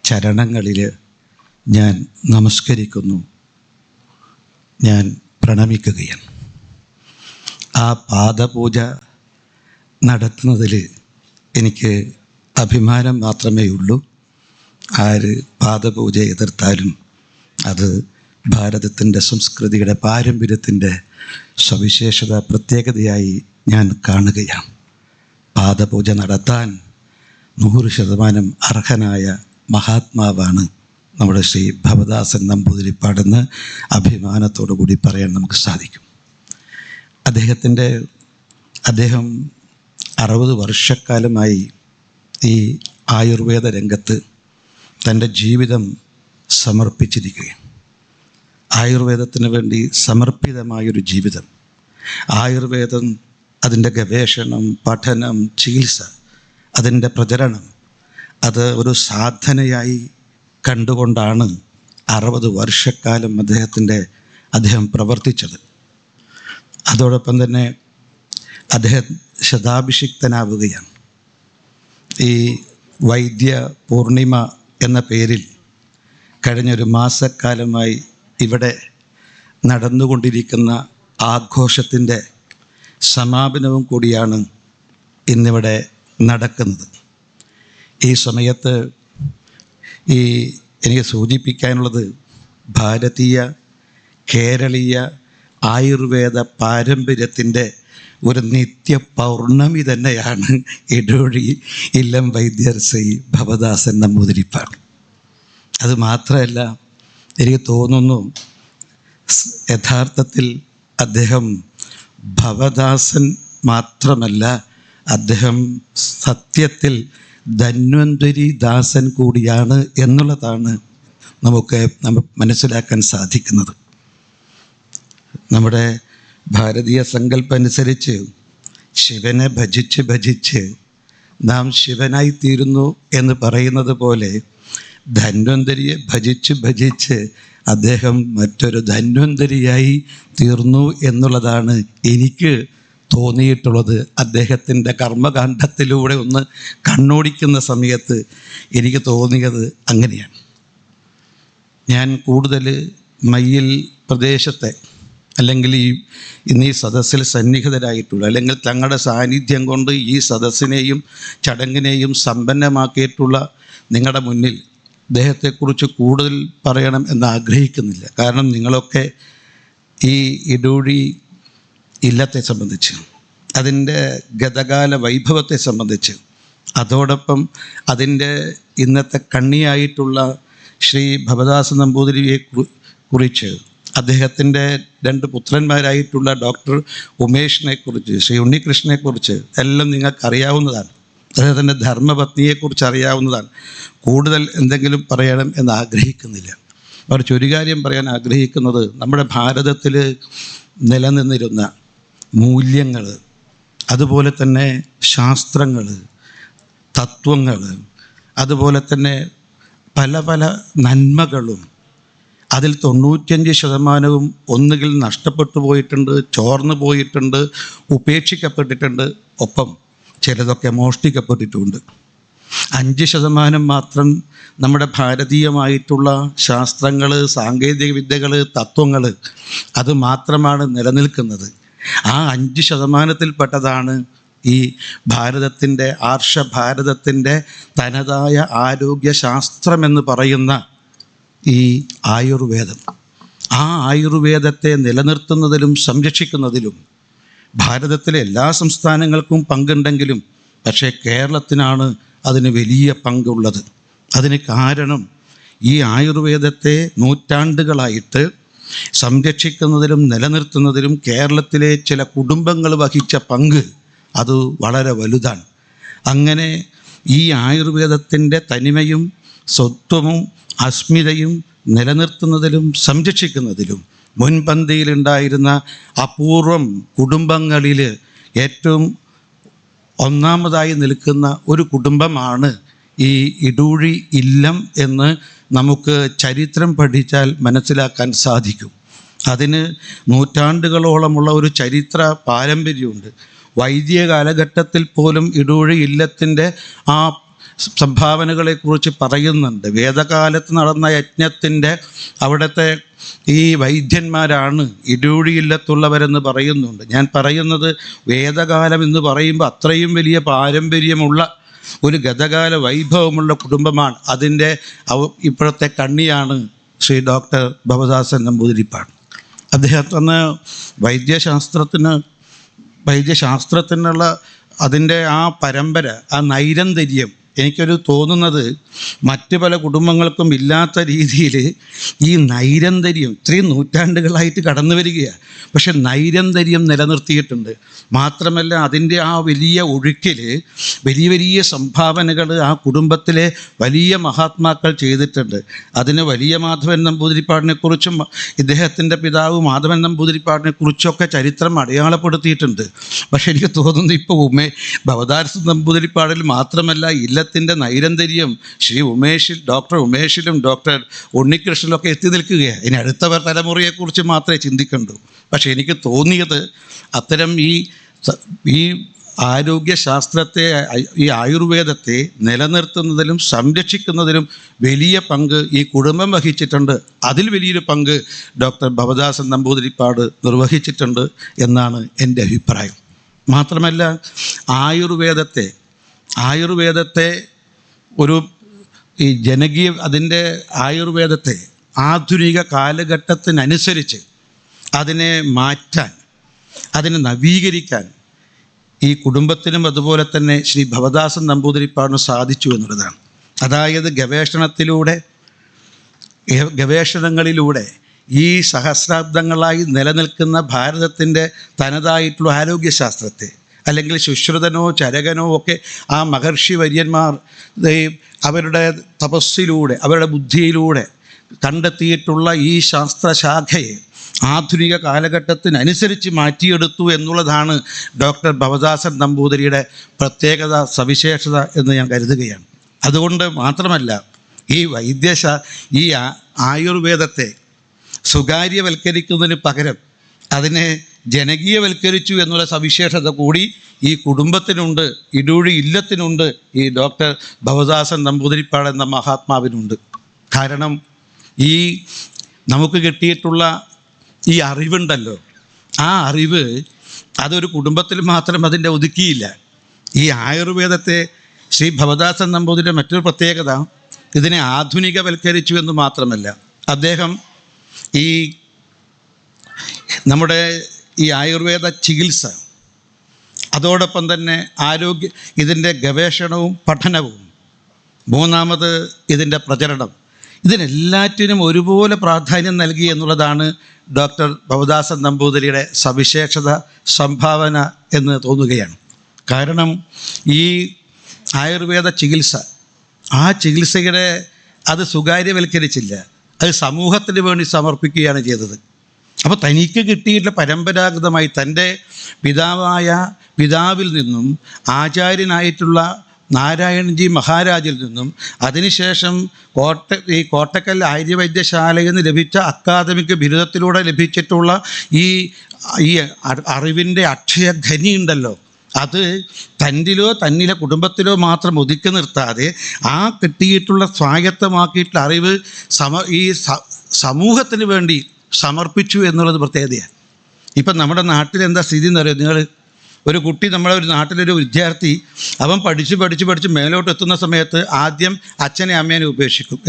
ചരണങ്ങളിൽ ഞാൻ നമസ്കരിക്കുന്നു, ഞാൻ പ്രണമിക്കുകയാണ്. ആ പാദപൂജ നടത്തുന്നതിൽ എനിക്ക് അഭിമാനം മാത്രമേ ഉള്ളൂ. ആര് പാദപൂജ എതിർത്താലും അത് ഭാരതത്തിൻ്റെ സംസ്കൃതിയുടെ പാരമ്പര്യത്തിൻ്റെ സവിശേഷത പ്രത്യേകതയായി ഞാൻ കാണുകയാണ്. പാദപൂജ നടത്താൻ 100% അർഹനായ മഹാത്മാവാണ് നമ്മുടെ ശ്രീ ഭവദാസൻ നമ്പൂതിരിപ്പാടെന്ന് അഭിമാനത്തോടു കൂടി പറയാൻ നമുക്ക് സാധിക്കും. അദ്ദേഹം 60 വർഷക്കാലമായി ഈ ആയുർവേദ രംഗത്ത് തൻ്റെ ജീവിതം സമർപ്പിച്ചിരിക്കുകയാണ്. ആയുർവേദത്തിന് വേണ്ടി സമർപ്പിതമായൊരു ജീവിതം. ആയുർവേദം, അതിൻ്റെ ഗവേഷണം, പഠനം, ചികിത്സ, അതിൻ്റെ പ്രചരണം, അത് ഒരു സാധനയായി കണ്ടുകൊണ്ടാണ് 60 വർഷക്കാലം അദ്ദേഹം പ്രവർത്തിച്ചത്. അതോടൊപ്പം തന്നെ അദ്ദേഹം ശതാഭിഷിക്തനാവുകയാണ്. ഈ വൈദ്യ പൂർണിമ എന്ന പേരിൽ കഴിഞ്ഞൊരു മാസക്കാലമായി ഇവിടെ നടന്നുകൊണ്ടിരിക്കുന്ന ആഘോഷത്തിൻ്റെ സമാപനവും കൂടിയാണ് ഇന്നിവിടെ നടക്കുന്നത്. ഈ സമയത്ത് എനിക്ക് സൂചിപ്പിക്കാനുള്ളത്, ഭാരതീയ കേരളീയ ആയുർവേദ പാരമ്പര്യത്തിൻ്റെ ഒരു നിത്യ പൗർണമി തന്നെയാണ് ഇടൂഴി ഇല്ലം വൈദ്യർ ശ്രീ ഭവദാസൻ നമ്പൂതിരിപ്പാട്. അത് മാത്രമല്ല, എനിക്ക് തോന്നുന്നു യഥാർത്ഥത്തിൽ അദ്ദേഹം ഭവദാസൻ മാത്രമല്ല, അദ്ദേഹം സത്യത്തിൽ ധന്വന്തരി ദാസൻ കൂടിയാണ് എന്നുള്ളതാണ് നമുക്ക് മനസ്സിലാക്കാൻ സാധിക്കുന്നത്. നമ്മുടെ ഭാരതീയ സങ്കല്പം അനുസരിച്ച് ശിവനെ ഭജിച്ച് നാം ശിവനായിത്തീരുന്നു എന്ന് പറയുന്നത് പോലെ ധന്വന്തരിയെ ഭജിച്ച് അദ്ദേഹം മറ്റൊരു ധന്വന്തരിയായി തീർന്നു എന്നുള്ളതാണ് എനിക്ക് തോന്നിയിട്ടുള്ളത്. അദ്ദേഹത്തിൻ്റെ കർമ്മകാണ്ഡത്തിലൂടെ ഒന്ന് കണ്ണോടിക്കുന്ന സമയത്ത് എനിക്ക് തോന്നിയത് അങ്ങനെയാണ്. ഞാൻ കൂടുതൽ മയ്യിൽ പ്രദേശത്തെ, അല്ലെങ്കിൽ ഇന്ന് ഈ സദസ്സിൽ സന്നിഹിതരായിട്ടുള്ള, അല്ലെങ്കിൽ തങ്ങളുടെ സാന്നിധ്യം കൊണ്ട് ഈ സദസ്സിനെയും ചടങ്ങിനെയും സമ്പന്നമാക്കിയിട്ടുള്ള നിങ്ങളുടെ മുന്നിൽ അദ്ദേഹത്തെക്കുറിച്ച് കൂടുതൽ പറയണം എന്ന് ആഗ്രഹിക്കുന്നില്ല. കാരണം നിങ്ങളൊക്കെ ഈ ഇടൂഴി ഇല്ലത്തെ സംബന്ധിച്ച്, അതിൻ്റെ ഗതകാല വൈഭവത്തെ സംബന്ധിച്ച്, അതോടൊപ്പം അതിൻ്റെ ഇന്നത്തെ കണ്ണിയായിട്ടുള്ള ശ്രീ ഭവദാസൻ നമ്പൂതിരിയെ കുറിച്ച്, അദ്ദേഹത്തിൻ്റെ 2 പുത്രന്മാരായിട്ടുള്ള ഡോക്ടർ ഉമേഷിനെക്കുറിച്ച്, ശ്രീ ഉണ്ണികൃഷ്ണനെക്കുറിച്ച് എല്ലാം നിങ്ങൾക്കറിയാവുന്നതാണ്. അദ്ദേഹത്തിൻ്റെ ധർമ്മപത്നിയെക്കുറിച്ച് അറിയാവുന്നതാണ്. കൂടുതൽ എന്തെങ്കിലും പറയണം എന്ന് ആഗ്രഹിക്കുന്നില്ല. മറിച്ച് ഒരു കാര്യം പറയാൻ ആഗ്രഹിക്കുന്നത്, നമ്മുടെ ഭാരതത്തിൽ നിലനിന്നിരുന്ന മൂല്യങ്ങൾ, അതുപോലെ തന്നെ ശാസ്ത്രങ്ങൾ, തത്വങ്ങൾ, അതുപോലെ തന്നെ പല പല നന്മകളും, അതിൽ 95% ഒന്നുകിൽ നഷ്ടപ്പെട്ടു പോയിട്ടുണ്ട്, ചോർന്നു പോയിട്ടുണ്ട്, ഉപേക്ഷിക്കപ്പെട്ടിട്ടുണ്ട്, ഒപ്പം ചിലതൊക്കെ മോഷ്ടിക്കപ്പെട്ടിട്ടുണ്ട്. 5% മാത്രം നമ്മുടെ ഭാരതീയമായിട്ടുള്ള ശാസ്ത്രങ്ങൾ, സാങ്കേതിക വിദ്യകൾ, തത്വങ്ങൾ, അത് മാത്രമാണ് നിലനിൽക്കുന്നത്. ആ 5%-ൽപ്പെട്ടതാണ് ഈ ഭാരതത്തിൻ്റെ, ആർഷഭാരതത്തിൻ്റെ തനതായ ആരോഗ്യശാസ്ത്രമെന്ന് പറയുന്ന ഈ ആയുർവേദം. ആ ആയുർവേദത്തെ നിലനിർത്തുന്നതിലും സംരക്ഷിക്കുന്നതിലും ഭാരതത്തിലെ എല്ലാ സംസ്ഥാനങ്ങൾക്കും പങ്കുണ്ടെങ്കിലും പക്ഷേ കേരളത്തിനാണ് അതിന് വലിയ പങ്കുള്ളത്. അതിന് കാരണം ഈ ആയുർവേദത്തെ നൂറ്റാണ്ടുകളായിട്ട് സംരക്ഷിക്കുന്നതിലും നിലനിർത്തുന്നതിലും കേരളത്തിലെ ചില കുടുംബങ്ങൾ വഹിച്ച പങ്ക് അത് വളരെ വലുതാണ്. അങ്ങനെ ഈ ആയുർവേദത്തിൻ്റെ തനിമയും സ്വത്വവും അസ്മിതയും നിലനിർത്തുന്നതിലും സംരക്ഷിക്കുന്നതിലും മുൻപന്തിയിലുണ്ടായിരുന്ന അപൂർവം കുടുംബങ്ങളിൽ ഏറ്റവും ഒന്നാമതായി നിൽക്കുന്ന ഒരു കുടുംബമാണ് ഈ ഇടൂഴി ഇല്ലം എന്ന് നമുക്ക് ചരിത്രം പഠിച്ചാൽ മനസ്സിലാക്കാൻ സാധിക്കും. അതിന് നൂറ്റാണ്ടുകളോളമുള്ള ഒരു ചരിത്ര പാരമ്പര്യമുണ്ട്. വൈദിക കാലഘട്ടത്തിൽ പോലും ഇടൂഴി ഇല്ലത്തിൻ്റെ ആ സംഭാവനകളെക്കുറിച്ച് പറയുന്നുണ്ട്. വേദകാലത്ത് നടന്ന യജ്ഞത്തിൻ്റെ അവിടുത്തെ ഈ വൈദ്യന്മാരാണ് ഇടൂഴി ഇല്ലത്തുള്ളവരെന്ന് പറയുന്നുണ്ട്. ഞാൻ പറയുന്നത് വേദകാലം എന്ന് പറയുമ്പോൾ അത്രയും വലിയ പാരമ്പര്യമുള്ള ഒരു ഗതകാല വൈഭവമുള്ള കുടുംബമാണ്. അതിൻ്റെ ഇപ്പോഴത്തെ കണ്ണിയാണ് ശ്രീ ഡോക്ടർ ഭവദാസൻ നമ്പൂതിരിപ്പാട്. അദ്ദേഹത്തിന് വൈദ്യശാസ്ത്രത്തിനുള്ള അതിൻ്റെ ആ പരമ്പര, ആ നൈരന്തര്യം എനിക്കൊരു തോന്നുന്നത് മറ്റ് പല കുടുംബങ്ങൾക്കും ഇല്ലാത്ത രീതിയിൽ ഈ നൈരന്തര്യം ഇത്രയും നൂറ്റാണ്ടുകളായിട്ട് കടന്നു വരികയാണ്. പക്ഷെ നൈരന്തര്യം നിലനിർത്തിയിട്ടുണ്ട്. മാത്രമല്ല അതിൻ്റെ ആ വലിയ ഒഴുക്കിൽ വലിയ വലിയ സംഭാവനകൾ ആ കുടുംബത്തിലെ വലിയ മഹാത്മാക്കൾ ചെയ്തിട്ടുണ്ട്. അതിന് വലിയ മാധവൻ നമ്പൂതിരിപ്പാടിനെക്കുറിച്ചും ഇദ്ദേഹത്തിൻ്റെ പിതാവ് മാധവൻ നമ്പൂതിരിപ്പാടിനെക്കുറിച്ചൊക്കെ ചരിത്രം അടയാളപ്പെടുത്തിയിട്ടുണ്ട്. പക്ഷെ എനിക്ക് തോന്നുന്നു ഇപ്പോൾ ഭവദാസൻ നമ്പൂതിരിപ്പാടിൽ മാത്രമല്ല ഇല്ലത്തിൻ്റെ നൈരന്തര്യം ഡോക്ടർ ഉമേഷിലും ഡോക്ടർ ഉണ്ണികൃഷ്ണനിലൊക്കെ എത്തി നിൽക്കുകയാണ്. ഇനി അടുത്ത തലമുറയെക്കുറിച്ച് മാത്രമേ ചിന്തിക്കണ്ടൂ. പക്ഷേ എനിക്ക് തോന്നിയത് അത്തരം ഈ ആരോഗ്യശാസ്ത്രത്തെ, ഈ ആയുർവേദത്തെ നിലനിർത്തുന്നതിലും സംരക്ഷിക്കുന്നതിലും വലിയ പങ്ക് ഈ കുടുംബം വഹിച്ചിട്ടുണ്ട്. അതിൽ വലിയൊരു പങ്ക് ഡോക്ടർ ഭവദാസൻ നമ്പൂതിരിപ്പാട് നിർവഹിച്ചിട്ടുണ്ട് എന്നാണ് എൻ്റെ അഭിപ്രായം. മാത്രമല്ല ആയുർവേദത്തെ ഒരു ഈ അതിൻ്റെ ആയുർവേദത്തെ ആധുനിക കാലഘട്ടത്തിനനുസരിച്ച് അതിനെ മാറ്റാൻ, അതിനെ നവീകരിക്കാൻ ഈ കുടുംബത്തിനും അതുപോലെ തന്നെ ശ്രീ ഭവദാസൻ നമ്പൂതിരിപ്പാടിന് സാധിച്ചു എന്നുള്ളതാണ്. അതായത് ഗവേഷണങ്ങളിലൂടെ ഈ സഹസ്രാബ്ദങ്ങളായി നിലനിൽക്കുന്ന ഭാരതത്തിൻ്റെ തനതായിട്ടുള്ള ആരോഗ്യശാസ്ത്രത്തെ, അല്ലെങ്കിൽ ശുശ്രുതനോ ചരകനോ ഒക്കെ ആ മഹർഷി വര്യന്മാർ അവരുടെ തപസ്സിലൂടെ, അവരുടെ ബുദ്ധിയിലൂടെ കണ്ടെത്തിയിട്ടുള്ള ഈ ശാസ്ത്രശാഖയെ ആധുനിക കാലഘട്ടത്തിനനുസരിച്ച് മാറ്റിയെടുത്തു എന്നുള്ളതാണ് ഡോക്ടർ ഭവദാസൻ നമ്പൂതിരിയുടെ സവിശേഷത എന്ന് ഞാൻ കരുതുകയാണ്. അതുകൊണ്ട് മാത്രമല്ല ഈ ആയുർവേദത്തെ സ്വകാര്യവൽക്കരിക്കുന്നതിന് പകരം അതിനെ ജനകീയവൽക്കരിച്ചു എന്നുള്ള സവിശേഷത കൂടി ഈ കുടുംബത്തിനുണ്ട്, ഇടൂഴി ഇല്ലത്തിനുണ്ട്, ഈ ഡോക്ടർ ഭവദാസൻ നമ്പൂതിരിപ്പാട് എന്ന മഹാത്മാവിനുണ്ട്. കാരണം ഈ നമുക്ക് കിട്ടിയിട്ടുള്ള ഈ അറിവുണ്ടല്ലോ, ആ അറിവ് അതൊരു കുടുംബത്തിൽ മാത്രം അതിൻ്റെ ഒതുക്കിയില്ല. ഈ ആയുർവേദത്തെ ശ്രീ ഭവദാസൻ നമ്പൂതിരിയുടെ മറ്റൊരു പ്രത്യേകത ഇതിനെ ആധുനികവൽക്കരിച്ചു എന്ന് മാത്രമല്ല, അദ്ദേഹം നമ്മുടെ ഈ ആയുർവേദ ചികിത്സ, അതോടൊപ്പം തന്നെ ഇതിൻ്റെ ഗവേഷണവും പഠനവും, മൂന്നാമത് ഇതിൻ്റെ പ്രചരണം, ഇതിനെല്ലാറ്റിനും ഒരുപോലെ പ്രാധാന്യം നൽകി എന്നുള്ളതാണ് ഡോക്ടർ ഭവദാസൻ നമ്പൂതിരിയുടെ സവിശേഷത, സംഭാവന എന്ന് തോന്നുകയാണ്. കാരണം ഈ ആയുർവേദ ചികിത്സ, ആ ചികിത്സയുടെ അത് സ്വകാര്യവൽക്കരിച്ചില്ല, അത് സമൂഹത്തിന് വേണ്ടി സമർപ്പിക്കുകയാണ് ചെയ്തത്. അപ്പോൾ തനിക്ക് കിട്ടിയിട്ടുള്ള പരമ്പരാഗതമായി തൻ്റെ പിതാവിൽ നിന്നും ആചാര്യനായിട്ടുള്ള നാരായണൻജി മഹാരാജിൽ നിന്നും അതിനുശേഷം കോട്ടക്കൽ ആര്യവൈദ്യശാലയിൽ നിന്ന് ലഭിച്ച അക്കാദമിക് ബിരുദത്തിലൂടെ ലഭിച്ചിട്ടുള്ള ഈ അറിവിൻ്റെ അക്ഷയഖനി ഉണ്ടല്ലോ, അത് തന്നിലെ കുടുംബത്തിലോ മാത്രം ഒതുക്കി നിർത്താതെ ആ കിട്ടിയിട്ടുള്ള സ്വായത്തമാക്കിയിട്ടുള്ള അറിവ് സമൂഹത്തിന് വേണ്ടി സമർപ്പിച്ചു എന്നുള്ളത് പ്രത്യേകതയാണ്. ഇപ്പം നമ്മുടെ നാട്ടിൽ എന്താ സ്ഥിതി എന്ന് പറയുന്നത്, നിങ്ങൾ ഒരു കുട്ടി നമ്മളെ ഒരു നാട്ടിലൊരു വിദ്യാർത്ഥി അവൻ പഠിച്ച് മേലോട്ട് എത്തുന്ന സമയത്ത് ആദ്യം അച്ഛനെ അമ്മേനെ ഉപേക്ഷിക്കും.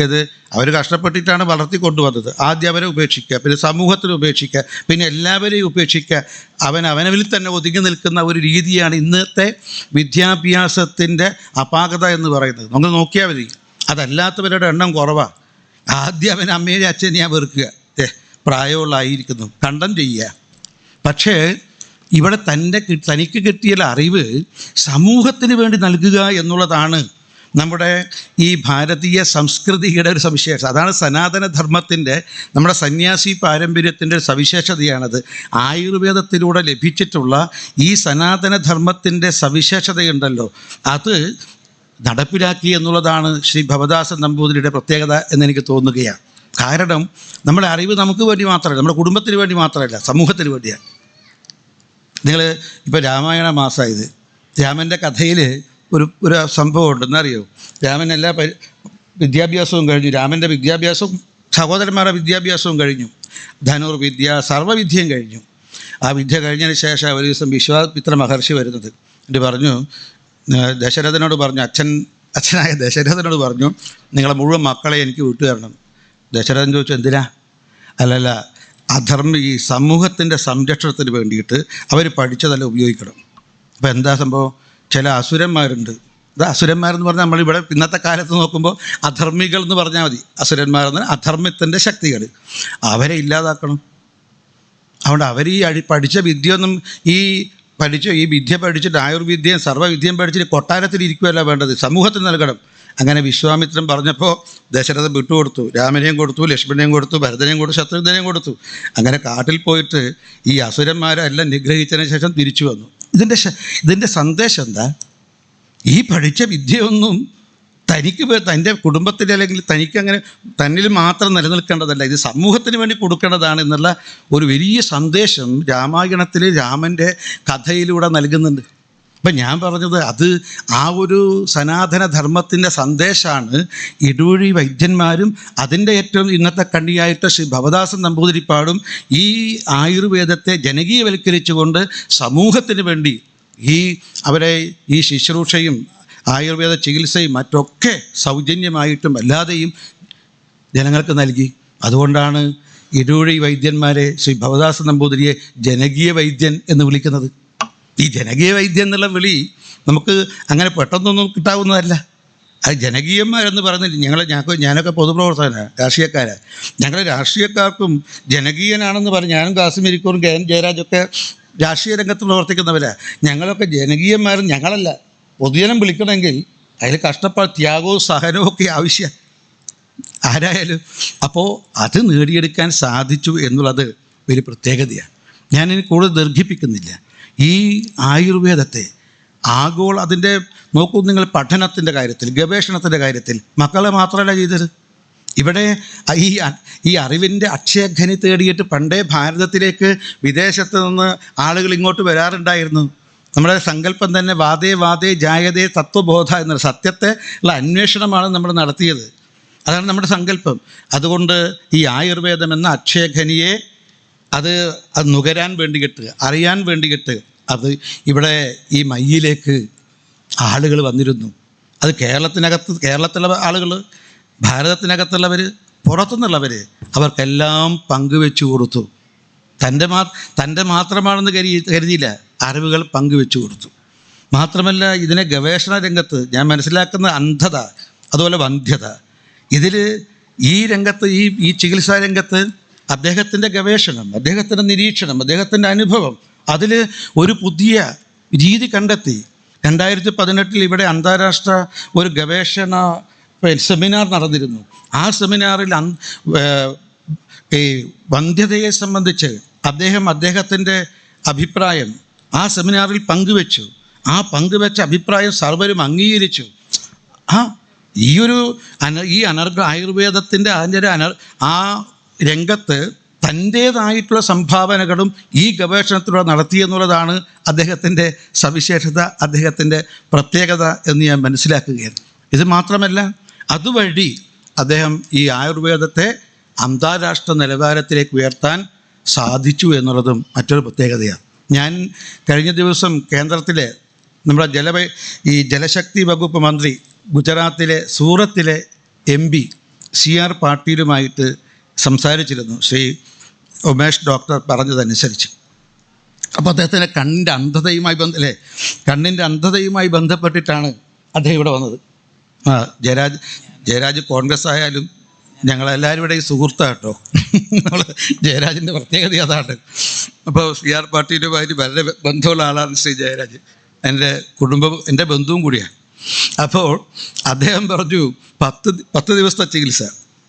അവർ കഷ്ടപ്പെട്ടിട്ടാണ് വളർത്തി കൊണ്ടുവന്നത്. ആദ്യം അവരെ ഉപേക്ഷിക്കുക, പിന്നെ സമൂഹത്തിൽ ഉപേക്ഷിക്കുക, പിന്നെ എല്ലാവരെയും ഉപേക്ഷിക്കുക. അവനവനിൽ തന്നെ ഒതുങ്ങി നിൽക്കുന്ന ഒരു രീതിയാണ് ഇന്നത്തെ വിദ്യാഭ്യാസത്തിൻ്റെ അപാകത എന്ന് പറയുന്നത്. നമുക്ക് നോക്കിയാൽ മതി, അതല്ലാത്തവരുടെ എണ്ണം കുറവാണ്. ആദ്യം അവൻ അമ്മേനെ അച്ഛനെയാണ് വെറുക്കുക, പ്രായമുള്ളായിരിക്കുന്നു, കണ്ടം ചെയ്യുക. പക്ഷേ ഇവിടെ തനിക്ക് കിട്ടിയ അറിവ് സമൂഹത്തിന് വേണ്ടി നൽകുക എന്നുള്ളതാണ് നമ്മുടെ ഈ ഭാരതീയ സംസ്കൃതിയുടെ ഒരു സവിശേഷത. അതാണ് സനാതനധർമ്മത്തിൻ്റെ, നമ്മുടെ സന്യാസി പാരമ്പര്യത്തിൻ്റെ ഒരു സവിശേഷതയാണത്. ആയുർവേദത്തിലൂടെ ലഭിച്ചിട്ടുള്ള ഈ സനാതനധർമ്മത്തിൻ്റെ സവിശേഷതയുണ്ടല്ലോ, അത് നടപ്പിലാക്കി എന്നുള്ളതാണ് ശ്രീ ഭവദാസൻ നമ്പൂതിരിയുടെ പ്രത്യേകത എന്നെനിക്ക് തോന്നുകയാണ്. കാരണം നമ്മുടെ അറിവ് നമുക്ക് വേണ്ടി മാത്രമല്ല, നമ്മുടെ കുടുംബത്തിന് വേണ്ടി മാത്രമല്ല, സമൂഹത്തിന് വേണ്ടിയാണ്. നിങ്ങൾ ഇപ്പോൾ രാമായണ മാസമായത്, രാമൻ്റെ കഥയിൽ ഒരു സംഭവം ഉണ്ടെന്നറിയോ? രാമൻ എല്ലാ വിദ്യാഭ്യാസവും കഴിഞ്ഞു. രാമൻ്റെ വിദ്യാഭ്യാസവും സഹോദരന്മാരുടെ വിദ്യാഭ്യാസവും കഴിഞ്ഞു. ധനുർവിദ്യ, സർവ്വവിദ്യയും കഴിഞ്ഞു. ആ വിദ്യ കഴിഞ്ഞതിന് ശേഷം ഒരു ദിവസം വിശ്വാമിത്ര മഹർഷി വരുന്നത് എന്നിട്ട് പറഞ്ഞു, ദശരഥനോട് പറഞ്ഞു, അച്ഛനായ ദശരഥനോട് പറഞ്ഞു, നിങ്ങളെ മുഴുവൻ മക്കളെ എനിക്ക് വിട്ടു തരണം. ദശരഥൻ ചോദിച്ചു, എന്തിനാ? അല്ലല്ല, ഈ സമൂഹത്തിൻ്റെ സംരക്ഷണത്തിന് വേണ്ടിയിട്ട് അവർ പഠിച്ചതല്ല ഉപയോഗിക്കണം. അപ്പോൾ എന്താ സംഭവം? ചില അസുരന്മാരുണ്ട്. ഇത് അസുരന്മാരെന്ന് പറഞ്ഞാൽ നമ്മളിവിടെ ഇന്നത്തെ കാലത്ത് നോക്കുമ്പോൾ അധർമ്മികൾ എന്ന് പറഞ്ഞാൽ മതി. അസുരന്മാരെന്ന് അധർമ്മത്തിൻ്റെ ശക്തികൾ, അവരെ ഇല്ലാതാക്കണം. അതുകൊണ്ട് അവർ ഈ പഠിച്ച വിദ്യയൊന്നും ഈ വിദ്യ പഠിച്ചിട്ട് ആയുർവിദ്യയും സർവ്വവിദ്യയും പഠിച്ചിട്ട് കൊട്ടാരത്തിലിരിക്കുകയല്ല വേണ്ടത്, സമൂഹത്തിന് നൽകണം. അങ്ങനെ വിശ്വാമിത്രൻ പറഞ്ഞപ്പോൾ ദശരഥൻ വിട്ടുകൊടുത്തു. രാമനെയും കൊടുത്തു, ലക്ഷ്മണനെയും കൊടുത്തു, ഭരതനെയും കൊടുത്തു, ശത്രുഘ്നെയും കൊടുത്തു. അങ്ങനെ കാട്ടിൽ പോയിട്ട് ഈ അസുരന്മാരെല്ലാം നിഗ്രഹിച്ചതിന് ശേഷം തിരിച്ചു വന്നു. ഇതിൻ്റെ സന്ദേശം എന്താ? ഈ പഠിച്ച വിദ്യയൊന്നും തൻ്റെ കുടുംബത്തിൽ അല്ലെങ്കിൽ തനിക്കങ്ങനെ തന്നിൽ മാത്രം നിലനിൽക്കേണ്ടതല്ല, ഇത് സമൂഹത്തിന് വേണ്ടി കൊടുക്കേണ്ടതാണ് എന്നുള്ള ഒരു വലിയ സന്ദേശം രാമായണത്തിൽ രാമൻ്റെ കഥയിലൂടെ നൽകുന്നുണ്ട്. അപ്പം ഞാൻ പറഞ്ഞത് അത് ആ ഒരു സനാതന ധർമ്മത്തിൻ്റെ സന്ദേശമാണ് ഇടൂഴി വൈദ്യന്മാരും അതിൻ്റെ ഏറ്റവും ഇന്നത്തെ കണ്ണിയായിട്ട് ശ്രീ ഭവദാസൻ നമ്പൂതിരിപ്പാടും ഈ ആയുർവേദത്തെ ജനകീയവൽക്കരിച്ചുകൊണ്ട് സമൂഹത്തിന് വേണ്ടി അവരെ ഈ ശുശ്രൂഷയും ആയുർവേദ ചികിത്സയും മറ്റൊക്കെ സൗജന്യമായിട്ടും അല്ലാതെയും ജനങ്ങൾക്ക് നൽകി. അതുകൊണ്ടാണ് ഇടൂഴി വൈദ്യന്മാരെ ശ്രീ ഭവദാസൻ നമ്പൂതിരിയെ ജനകീയ വൈദ്യൻ എന്ന് വിളിക്കുന്നത്. ഈ ജനകീയ വൈദ്യം എന്നുള്ള വിളി നമുക്ക് അങ്ങനെ പെട്ടെന്നൊന്നും കിട്ടാവുന്നതല്ല. അത് ജനകീയന്മാരെന്ന് പറഞ്ഞിട്ട് ഞാനൊക്കെ പൊതുപ്രവർത്തകനാണ്, രാഷ്ട്രീയക്കാരാണ്. ഞങ്ങൾ രാഷ്ട്രീയക്കാർക്കും ജനകീയനാണെന്ന് പറഞ്ഞ് ഞാനും കാസിമിരിക്കൂറും കെ എൻ ജയരാജൊക്കെ രാഷ്ട്രീയ രംഗത്ത് പ്രവർത്തിക്കുന്നവരാണ്. ഞങ്ങളൊക്കെ ജനകീയന്മാരും ഞങ്ങളല്ല. പൊതുജനം വിളിക്കണമെങ്കിൽ അതിൽ കഷ്ടപ്പാട്, ത്യാഗവും സഹനവും ഒക്കെ ആവശ്യം ആരായാലും. അപ്പോൾ അത് നേടിയെടുക്കാൻ സാധിച്ചു എന്നുള്ളത് ഒരു പ്രത്യേകതയാണ്. ഞാനിനി കൂടുതൽ ദീർഘിപ്പിക്കുന്നില്ല. ഈ ആയുർവേദത്തെ ആഗോള അതിൻ്റെ നോക്കൂ നിങ്ങൾ, പഠനത്തിൻ്റെ കാര്യത്തിൽ, ഗവേഷണത്തിൻ്റെ കാര്യത്തിൽ മക്കളെ മാത്രമല്ല ചെയ്തത്. ഇവിടെ ഈ അറിവിൻ്റെ അക്ഷയഖനി തേടിയിട്ട് പണ്ടേ ഭാരതത്തിലേക്ക് വിദേശത്ത് നിന്ന് ആളുകൾ ഇങ്ങോട്ട് വരാറുണ്ടായിരുന്നു. നമ്മുടെ സങ്കല്പം തന്നെ വാദേ ജായതേ തത്വബോധ എന്ന സത്യത്തെ ഉള്ള അന്വേഷണമാണ് നമ്മൾ നടത്തിയത്. അതാണ് നമ്മുടെ സങ്കല്പം. അതുകൊണ്ട് ഈ ആയുർവേദം എന്ന അക്ഷയഖനിയെ അത് നുകരാൻ വേണ്ടിയിട്ട്, അറിയാൻ വേണ്ടിയിട്ട് അത് ഇവിടെ ഈ മയ്യിലേക്ക് ആളുകൾ വന്നിരുന്നു. അത് കേരളത്തിലുള്ള ആളുകൾ, ഭാരതത്തിനകത്തുള്ളവർ, പുറത്തുനിന്നുള്ളവർ, അവർക്കെല്ലാം പങ്കുവെച്ചു കൊടുത്തു. തൻ്റെ മാത്രമാണെന്ന് കരുതിയില്ല, അറിവുകൾ പങ്കുവെച്ചു കൊടുത്തു. മാത്രമല്ല ഇതിനെ ഗവേഷണ രംഗത്ത് ഞാൻ മനസ്സിലാക്കുന്ന അന്ധത, അതുപോലെ വന്ധ്യത, ഇതിൽ ഈ രംഗത്ത് ഈ ചികിത്സാ രംഗത്ത് അദ്ദേഹത്തിൻ്റെ ഗവേഷണം, അദ്ദേഹത്തിൻ്റെ നിരീക്ഷണം, അദ്ദേഹത്തിൻ്റെ അനുഭവം, അതിൽ ഒരു പുതിയ രീതി കണ്ടെത്തി. 2018 ഇവിടെ അന്താരാഷ്ട്ര ഒരു ഗവേഷണ സെമിനാർ നടന്നിരുന്നു. ആ സെമിനാറിൽ ഈ വന്ധ്യതയെ സംബന്ധിച്ച് അദ്ദേഹത്തിൻ്റെ അഭിപ്രായം ആ സെമിനാറിൽ പങ്കുവെച്ചു. ആ പങ്കുവെച്ച അഭിപ്രായം സർവരും അംഗീകരിച്ചു. ഈ ആയുർവേദത്തിൻ്റെ ആ രംഗത്ത് തൻ്റേതായിട്ടുള്ള സംഭാവനകളും ഈ ഗവേഷണത്തിലൂടെ നടത്തിയെന്നുള്ളതാണ് അദ്ദേഹത്തിൻ്റെ സവിശേഷത, അദ്ദേഹത്തിൻ്റെ പ്രത്യേകത എന്ന് ഞാൻ മനസ്സിലാക്കുകയാണ്. ഇത് മാത്രമല്ല, അതുവഴി അദ്ദേഹം ഈ ആയുർവേദത്തെ അന്താരാഷ്ട്ര നിലവാരത്തിലേക്ക് ഉയർത്താൻ സാധിച്ചു എന്നുള്ളതും മറ്റൊരു പ്രത്യേകതയാണ്. ഞാൻ കഴിഞ്ഞ ദിവസം കേന്ദ്രത്തിലെ നമ്മുടെ ജലശക്തി വകുപ്പ് മന്ത്രി ഗുജറാത്തിലെ സൂറത്തിലെ MP CR പാട്ടീലുമായിട്ട് സംസാരിച്ചിരുന്നു. ശ്രീ ഉമേഷ് ഡോക്ടർ പറഞ്ഞതനുസരിച്ച്. അപ്പോൾ അദ്ദേഹത്തിന് കണ്ണിൻ്റെ അന്ധതയുമായി ബന്ധപ്പെട്ടിട്ടാണ് അദ്ദേഹം ഇവിടെ വന്നത്. ജയരാജ് കോൺഗ്രസ് ആയാലും ഞങ്ങളെല്ലാവരും ഇവിടെ ഈ സുഹൃത്താണ് കേട്ടോ. നമ്മൾ ജയരാജിൻ്റെ പ്രത്യേകത അതാണ്. അപ്പോൾ CR പാട്ടീലുമായിട്ട് വളരെ ബന്ധമുള്ള ആളാണ് ശ്രീ ജയരാജ്. എൻ്റെ ബന്ധുവും കൂടിയാണ്. അപ്പോൾ അദ്ദേഹം പറഞ്ഞു 10 ദിവസത്തെ ചികിത്സ.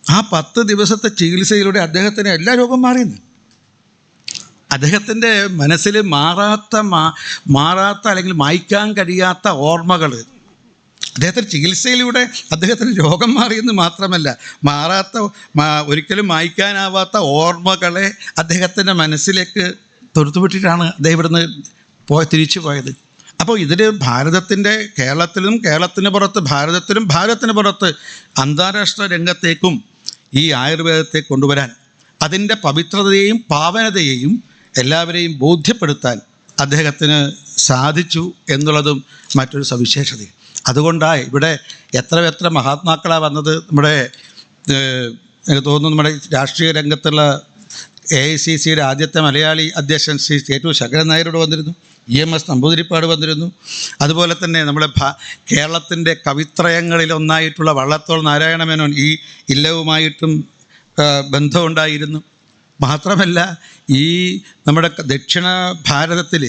ആ 10 ദിവസത്തെ ചികിത്സയിലൂടെ അദ്ദേഹത്തിന് എല്ലാ രോഗം മാറിയെന്ന്. അദ്ദേഹത്തിൻ്റെ മനസ്സിൽ മാറാത്ത അല്ലെങ്കിൽ മായ്ക്കാൻ കഴിയാത്ത ഓർമ്മകൾ, അദ്ദേഹത്തിൻ്റെ ചികിത്സയിലൂടെ അദ്ദേഹത്തിന് രോഗം മാറിയെന്ന് മാത്രമല്ല, ഒരിക്കലും മായ്ക്കാനാവാത്ത ഓർമ്മകളെ അദ്ദേഹത്തിൻ്റെ മനസ്സിലേക്ക് തൊടുത്തുവിട്ടിട്ടാണ് അദ്ദേഹം ഇവിടുന്ന് തിരിച്ചു പോയത്. അപ്പോൾ ഇതിൽ കേരളത്തിന് പുറത്ത് അന്താരാഷ്ട്ര രംഗത്തേക്കും ഈ ആയുർവേദത്തെ കൊണ്ടുവരാൻ, അതിൻ്റെ പവിത്രതയെയും പാവനതയെയും എല്ലാവരെയും ബോധ്യപ്പെടുത്താൻ അദ്ദേഹത്തിന് സാധിച്ചു എന്നുള്ളതും മറ്റൊരു സവിശേഷതയും. അതുകൊണ്ടാണ് ഇവിടെ എത്ര മഹാത്മാക്കളാണ് വന്നത്. എനിക്ക് തോന്നുന്നു നമ്മുടെ രാഷ്ട്രീയ രംഗത്തുള്ള AICCയുടെ ആദ്യത്തെ മലയാളി അധ്യക്ഷൻ ശ്രീ K2 ശങ്കരൻ നായരോട് വന്നിരുന്നു, EMS നമ്പൂതിരിപ്പാട് വന്നിരുന്നു. അതുപോലെ തന്നെ നമ്മുടെ കേരളത്തിൻ്റെ കവിത്രയങ്ങളിലൊന്നായിട്ടുള്ള വള്ളത്തോൾ നാരായണ മേനോൻ ഈ ഇല്ലവുമായിട്ടും ബന്ധമുണ്ടായിരുന്നു. മാത്രമല്ല ഈ നമ്മുടെ ദക്ഷിണ ഭാരതത്തിൽ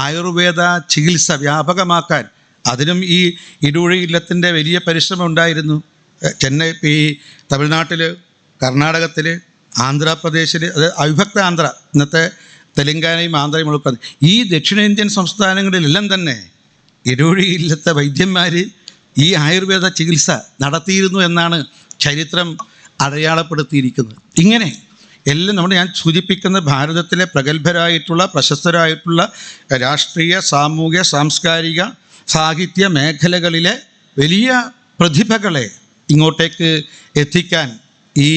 ആയുർവേദ ചികിത്സ വ്യാപകമാക്കാൻ അതിനും ഈ ഇടൂഴി ഇല്ലത്തിൻ്റെ വലിയ പരിശ്രമം ഉണ്ടായിരുന്നു. ഈ തമിഴ്നാട്ടിൽ, കർണാടകത്തിൽ, ആന്ധ്രാപ്രദേശിൽ, അത് അവിഭക്ത ആന്ധ്ര, ഇന്നത്തെ തെലങ്കാനയും ആന്ധ്രയും ഉൾപ്പെടുന്നു. ഈ ദക്ഷിണേന്ത്യൻ സംസ്ഥാനങ്ങളിലെല്ലാം തന്നെ ഇടൂഴി ഇല്ലത്തെ വൈദ്യന്മാർ ഈ ആയുർവേദ ചികിത്സ നടത്തിയിരുന്നു എന്നാണ് ചരിത്രം അടയാളപ്പെടുത്തിയിരിക്കുന്നത്. ഇങ്ങനെ എല്ലാം ഞാൻ സൂചിപ്പിക്കുന്ന ഭാരതത്തിലെ പ്രഗത്ഭരായിട്ടുള്ള പ്രശസ്തരായിട്ടുള്ള രാഷ്ട്രീയ, സാമൂഹ്യ, സാംസ്കാരിക, സാഹിത്യ മേഖലകളിലെ വലിയ പ്രതിഭകളെ ഇങ്ങോട്ടേക്ക് എത്തിക്കാൻ ഈ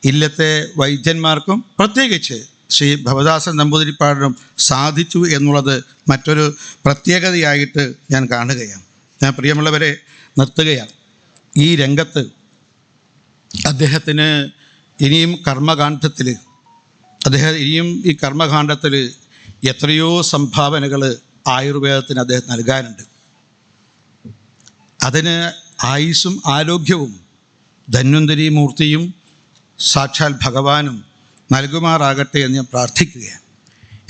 ഇല്ലത്തെ വൈദ്യന്മാർക്കും പ്രത്യേകിച്ച് ശ്രീ ഭവദാസൻ നമ്പൂതിരിപ്പാടിനും സാധിച്ചു എന്നുള്ളത് മറ്റൊരു പ്രത്യേകതയായിട്ട് ഞാൻ കാണുകയാണ്. ഞാൻ പ്രിയമുള്ളവരെ നിർത്തുകയാണ്. ഈ രംഗത്ത് അദ്ദേഹത്തിന് ഇനിയും ഈ കർമ്മകാണ്ഡത്തിൽ എത്രയോ സംഭാവനകൾ ആയുർവേദത്തിന് അദ്ദേഹം നൽകാനുണ്ട്. അതിന് ആയുസ്സും ആരോഗ്യവും ധന്വന്തരി മൂർത്തിയും സാക്ഷാൽ ഭഗവാനും നൽകുമാറാകട്ടെ എന്ന് ഞാൻ പ്രാർത്ഥിക്കുകയാണ്.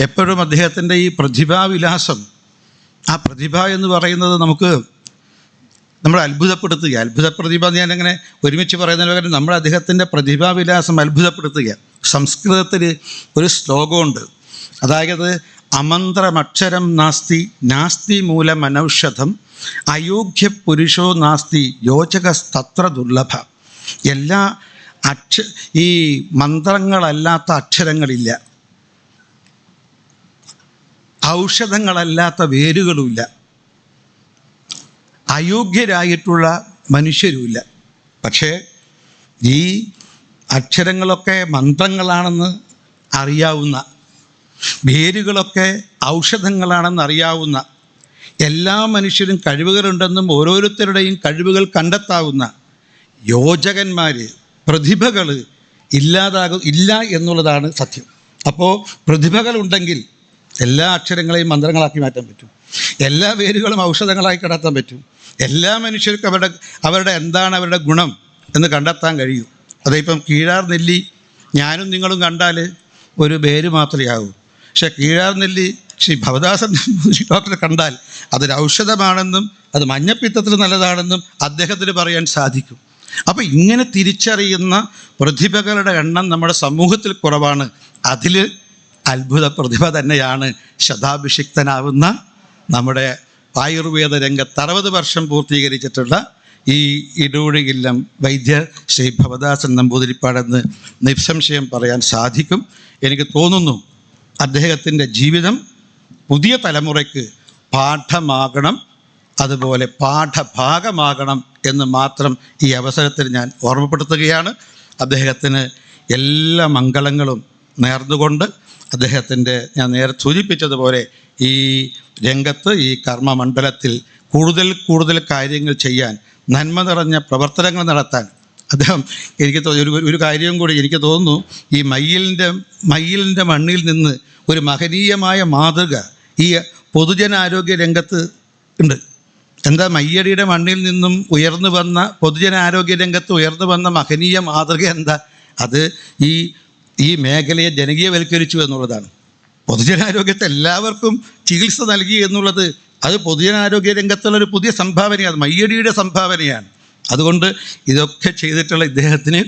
എപ്പോഴും അദ്ദേഹത്തിൻ്റെ ഈ പ്രതിഭാവിലാസം, ആ പ്രതിഭ എന്ന് പറയുന്നത് നമ്മളെ അത്ഭുത പ്രതിഭ ഞാനങ്ങനെ ഒരുമിച്ച് പറയുന്നതിന് പകരം നമ്മൾ അദ്ദേഹത്തിൻ്റെ പ്രതിഭാവിലാസം അത്ഭുതപ്പെടുത്തുകയാണ്. സംസ്കൃതത്തിൽ ഒരു ശ്ലോകമുണ്ട്, അതായത് അമന്ത്രമക്ഷരം നാസ്തി മൂലം അനൗഷധം അയോഗ്യ പുരുഷോ നാസ്തി യോചകസ്തത്ര ദുർലഭ. ഈ മന്ത്രങ്ങളല്ലാത്ത അക്ഷരങ്ങളില്ല, ഔഷധങ്ങളല്ലാത്ത വേരുകളുമില്ല, അയോഗ്യരായിട്ടുള്ള മനുഷ്യരുമില്ല. പക്ഷേ ഈ അക്ഷരങ്ങളൊക്കെ മന്ത്രങ്ങളാണെന്ന് അറിയാവുന്ന, വേരുകളൊക്കെ ഔഷധങ്ങളാണെന്ന് അറിയാവുന്ന, എല്ലാ മനുഷ്യരും കഴിവുകളുണ്ടെന്നും ഓരോരുത്തരുടെയും കഴിവുകൾ കണ്ടെത്താവുന്ന യോജകന്മാർ, പ്രതിഭകൾ ഇല്ല എന്നുള്ളതാണ് സത്യം. അപ്പോൾ പ്രതിഭകളുണ്ടെങ്കിൽ എല്ലാ അക്ഷരങ്ങളെയും മന്ത്രങ്ങളാക്കി മാറ്റാൻ പറ്റും, എല്ലാ വേരുകളും ഔഷധങ്ങളായി കണ്ടെത്താൻ പറ്റും, എല്ലാ മനുഷ്യർക്കും അവരുടെ എന്താണ് അവരുടെ ഗുണം എന്ന് കണ്ടെത്താൻ കഴിയും. അതിപ്പം കീഴാർ നെല്ലി ഞാനും നിങ്ങളും കണ്ടാൽ ഒരു വേര് മാത്രമേ ആകൂ. പക്ഷേ കീഴാർ നെല്ലി ശ്രീ ഭവദാസൻ ഡോക്ടറെ കണ്ടാൽ അതൊരു ഔഷധമാണെന്നും അത് മഞ്ഞപ്പിത്തത്തിൽ നല്ലതാണെന്നും അദ്ദേഹത്തിന് പറയാൻ സാധിക്കും. അപ്പോൾ ഇങ്ങനെ തിരിച്ചറിയുന്ന പ്രതിഭകളുടെ എണ്ണം നമ്മുടെ സമൂഹത്തിൽ കുറവാണ്. അതിൽ അത്ഭുത പ്രതിഭ തന്നെയാണ് ശതാഭിഷിക്തനാവുന്ന നമ്മുടെ ആയുർവേദ രംഗത്ത് 60 വർഷം പൂർത്തീകരിച്ചിട്ടുള്ള ഈ ഇടൂഴി ഇല്ലം വൈദ്യർ ശ്രീ ഭവദാസൻ നമ്പൂതിരിപ്പാടെന്ന് നിസ്സംശയം പറയാൻ സാധിക്കും. എനിക്ക് തോന്നുന്നു അദ്ദേഹത്തിൻ്റെ ജീവിതം പുതിയ തലമുറയ്ക്ക് പാഠമാകണം, അതുപോലെ പാഠഭാഗമാകണം എന്ന് മാത്രം ഈ അവസരത്തിൽ ഞാൻ ഓർമ്മപ്പെടുത്തുകയാണ്. അദ്ദേഹത്തിന് എല്ലാ മംഗളങ്ങളും നേർന്നുകൊണ്ട് അദ്ദേഹത്തിൻ്റെ ഞാൻ നേരത്തെ സൂചിപ്പിച്ചതുപോലെ ഈ രംഗത്ത്, ഈ കർമ്മമണ്ഡലത്തിൽ കൂടുതൽ കാര്യങ്ങൾ ചെയ്യാൻ, നന്മ നിറഞ്ഞ പ്രവർത്തനങ്ങൾ നടത്താൻ അദ്ദേഹം, എനിക്ക് ഒരു കാര്യം കൂടി എനിക്ക് തോന്നുന്നു, ഈ മയ്യിലിൻ്റെ മണ്ണിൽ നിന്ന് ഒരു മഹനീയമായ മാതൃക ഈ പൊതുജനാരോഗ്യ രംഗത്ത് ഉണ്ട്. എന്താ മയ്യടിയുടെ മണ്ണിൽ നിന്നും ഉയർന്നു വന്ന, പൊതുജനാരോഗ്യ രംഗത്ത് ഉയർന്നു വന്ന മഹനീയ മാതൃക എന്താ? അത് ഈ മേഖലയെ ജനകീയവൽക്കരിച്ചു എന്നുള്ളതാണ്. പൊതുജനാരോഗ്യത്തെ എല്ലാവർക്കും ചികിത്സ നൽകി എന്നുള്ളത് അത് പൊതുജനാരോഗ്യ രംഗത്തുള്ളൊരു പുതിയ സംഭാവനയാണ്, മയ്യടിയുടെ സംഭാവനയാണ്. അതുകൊണ്ട് ഇതൊക്കെ ചെയ്തിട്ടുള്ള ഇദ്ദേഹത്തിന്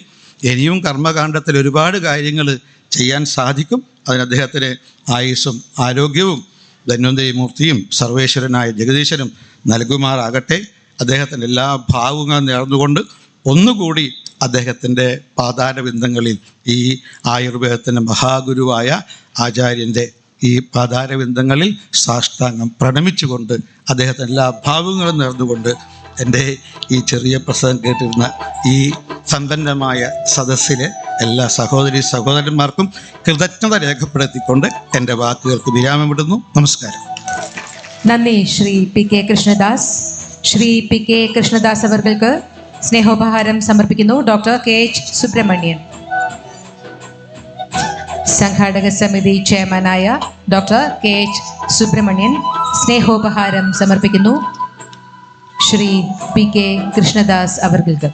ഇനിയും കർമ്മകാണ്ഡത്തിൽ ഒരുപാട് കാര്യങ്ങൾ ചെയ്യാൻ സാധിക്കും. അതിന് അദ്ദേഹത്തിന് ആയുസ്സും ആരോഗ്യവും ധന്വന്തരിമൂർത്തിയും സർവേശ്വരനായ ജഗദീശനും നൽകുമാറാകട്ടെ. അദ്ദേഹത്തിൻ്റെ എല്ലാ ഭാവങ്ങളും നേർന്നുകൊണ്ട് ഒന്നുകൂടി അദ്ദേഹത്തിൻ്റെ പാതാരവിന്ദങ്ങളിൽ, ഈ ആയുർവേദത്തിൻ്റെ മഹാഗുരുവായ ആചാര്യൻ്റെ ഈ പാതാരവിന്ദങ്ങളിൽ സാഷ്ടാംഗം പ്രണമിച്ചുകൊണ്ട് അദ്ദേഹത്തിൻ്റെ എല്ലാ ഭാവങ്ങളും നേർന്നുകൊണ്ട് എൻ്റെ ഈ ചെറിയ പ്രസംഗം കേട്ടിരുന്ന ഈ സമ്പന്നമായ സദസ്സിലെ എല്ലാ സഹോദരന്മാർക്കും കൃതജ്ഞത രേഖപ്പെടുത്തിക്കൊണ്ട് എൻ്റെ വാക്കുകൾക്ക് വിരാമമിടുന്നു. നമസ്കാരം. നന്ദി Shri P K Krishnadas. Shri P K Krishnadas അവർക്ക് സ്നേഹോപഹാരം സമർപ്പിക്കുന്നു ഡോക്ടർ കെ എച്ച് സുബ്രഹ്മണ്യൻ. സംഘാടക സമിതി ചെയർമാനായ ഡോക്ടർ കെ എച്ച് സുബ്രഹ്മണ്യൻ സ്നേഹോപഹാരം സമർപ്പിക്കുന്നു ശ്രീ പി കെ കൃഷ്ണദാസ് അവർക്ക്.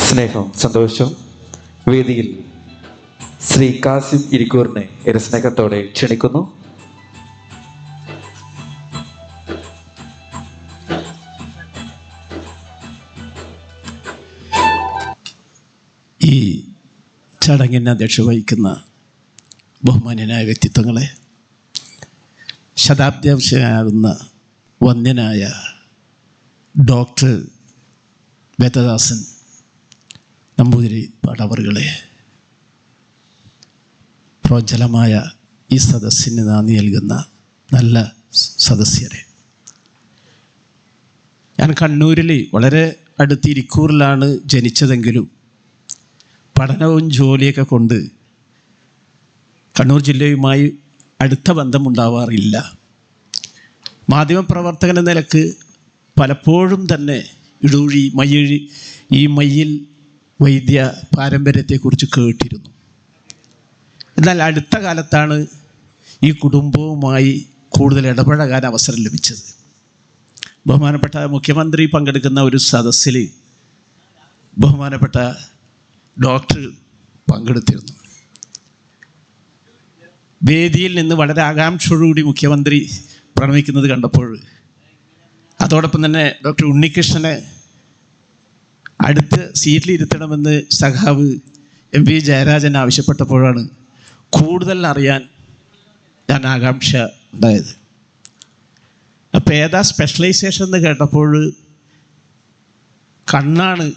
സ്നേഹവും സന്തോഷവും വേദിയിൽ ശ്രീ കാസിം ഇരിക്കൂറിനെ ഒരു സ്നേഹത്തോടെ ക്ഷണിക്കുന്നു. ഈ ചടങ്ങിന് അധ്യക്ഷത വഹിക്കുന്ന ബഹുമാന്യനായ വ്യക്തിത്വങ്ങളെ, ശതാബ്ദാംശനാകുന്ന വന്യനായ ഡോക്ടർ വേദദാസൻ നമ്പൂതിരിപ്പാട് അവറുകളെ, പ്രോജ്വലമായ ഈ സദസ്സിന് നന്ദി നൽകുന്ന നല്ല സദസ്യരെ, ഞാൻ കണ്ണൂരിൽ വളരെ അടുത്ത് ഇരിക്കൂറിലാണ് ജനിച്ചതെങ്കിലും പഠനവും ജോലിയൊക്കെ കൊണ്ട് കണ്ണൂർ ജില്ലയുമായി അടുത്ത ബന്ധമുണ്ടാവാറില്ല. മാധ്യമപ്രവർത്തകൻ എന്ന നിലക്ക് പലപ്പോഴും തന്നെ ഇടൂഴി ഈ മയ്യിൽ വൈദ്യ പാരമ്പര്യത്തെക്കുറിച്ച് കേട്ടിരുന്നു. എന്നാൽ അടുത്ത കാലത്താണ് ഈ കുടുംബവുമായി കൂടുതൽ ഇടപഴകാൻ അവസരം ലഭിച്ചത്. ബഹുമാനപ്പെട്ട മുഖ്യമന്ത്രി പങ്കെടുക്കുന്ന ഒരു സദസ്സിൽ ബഹുമാനപ്പെട്ട ഡോക്ടർ പങ്കെടുത്തിരുന്നു. വേദിയിൽ നിന്ന് വളരെ ആകാംക്ഷയോടുകൂടി മുഖ്യമന്ത്രി പ്രണമിക്കുന്നത് കണ്ടപ്പോൾ, അതോടൊപ്പം തന്നെ ഡോക്ടർ ഉണ്ണികൃഷ്ണനെ അടുത്ത് സീറ്റിൽ ഇരുത്തണമെന്ന് സഖാവ് MP ജയരാജൻ ആവശ്യപ്പെട്ടപ്പോഴാണ് കൂടുതൽ അറിയാൻ ഞാൻ ആകാംക്ഷ ഉണ്ടായത്. അപ്പോൾ ഏതാ സ്പെഷ്യലൈസേഷൻ എന്ന് കേട്ടപ്പോൾ കണ്ണാണ്,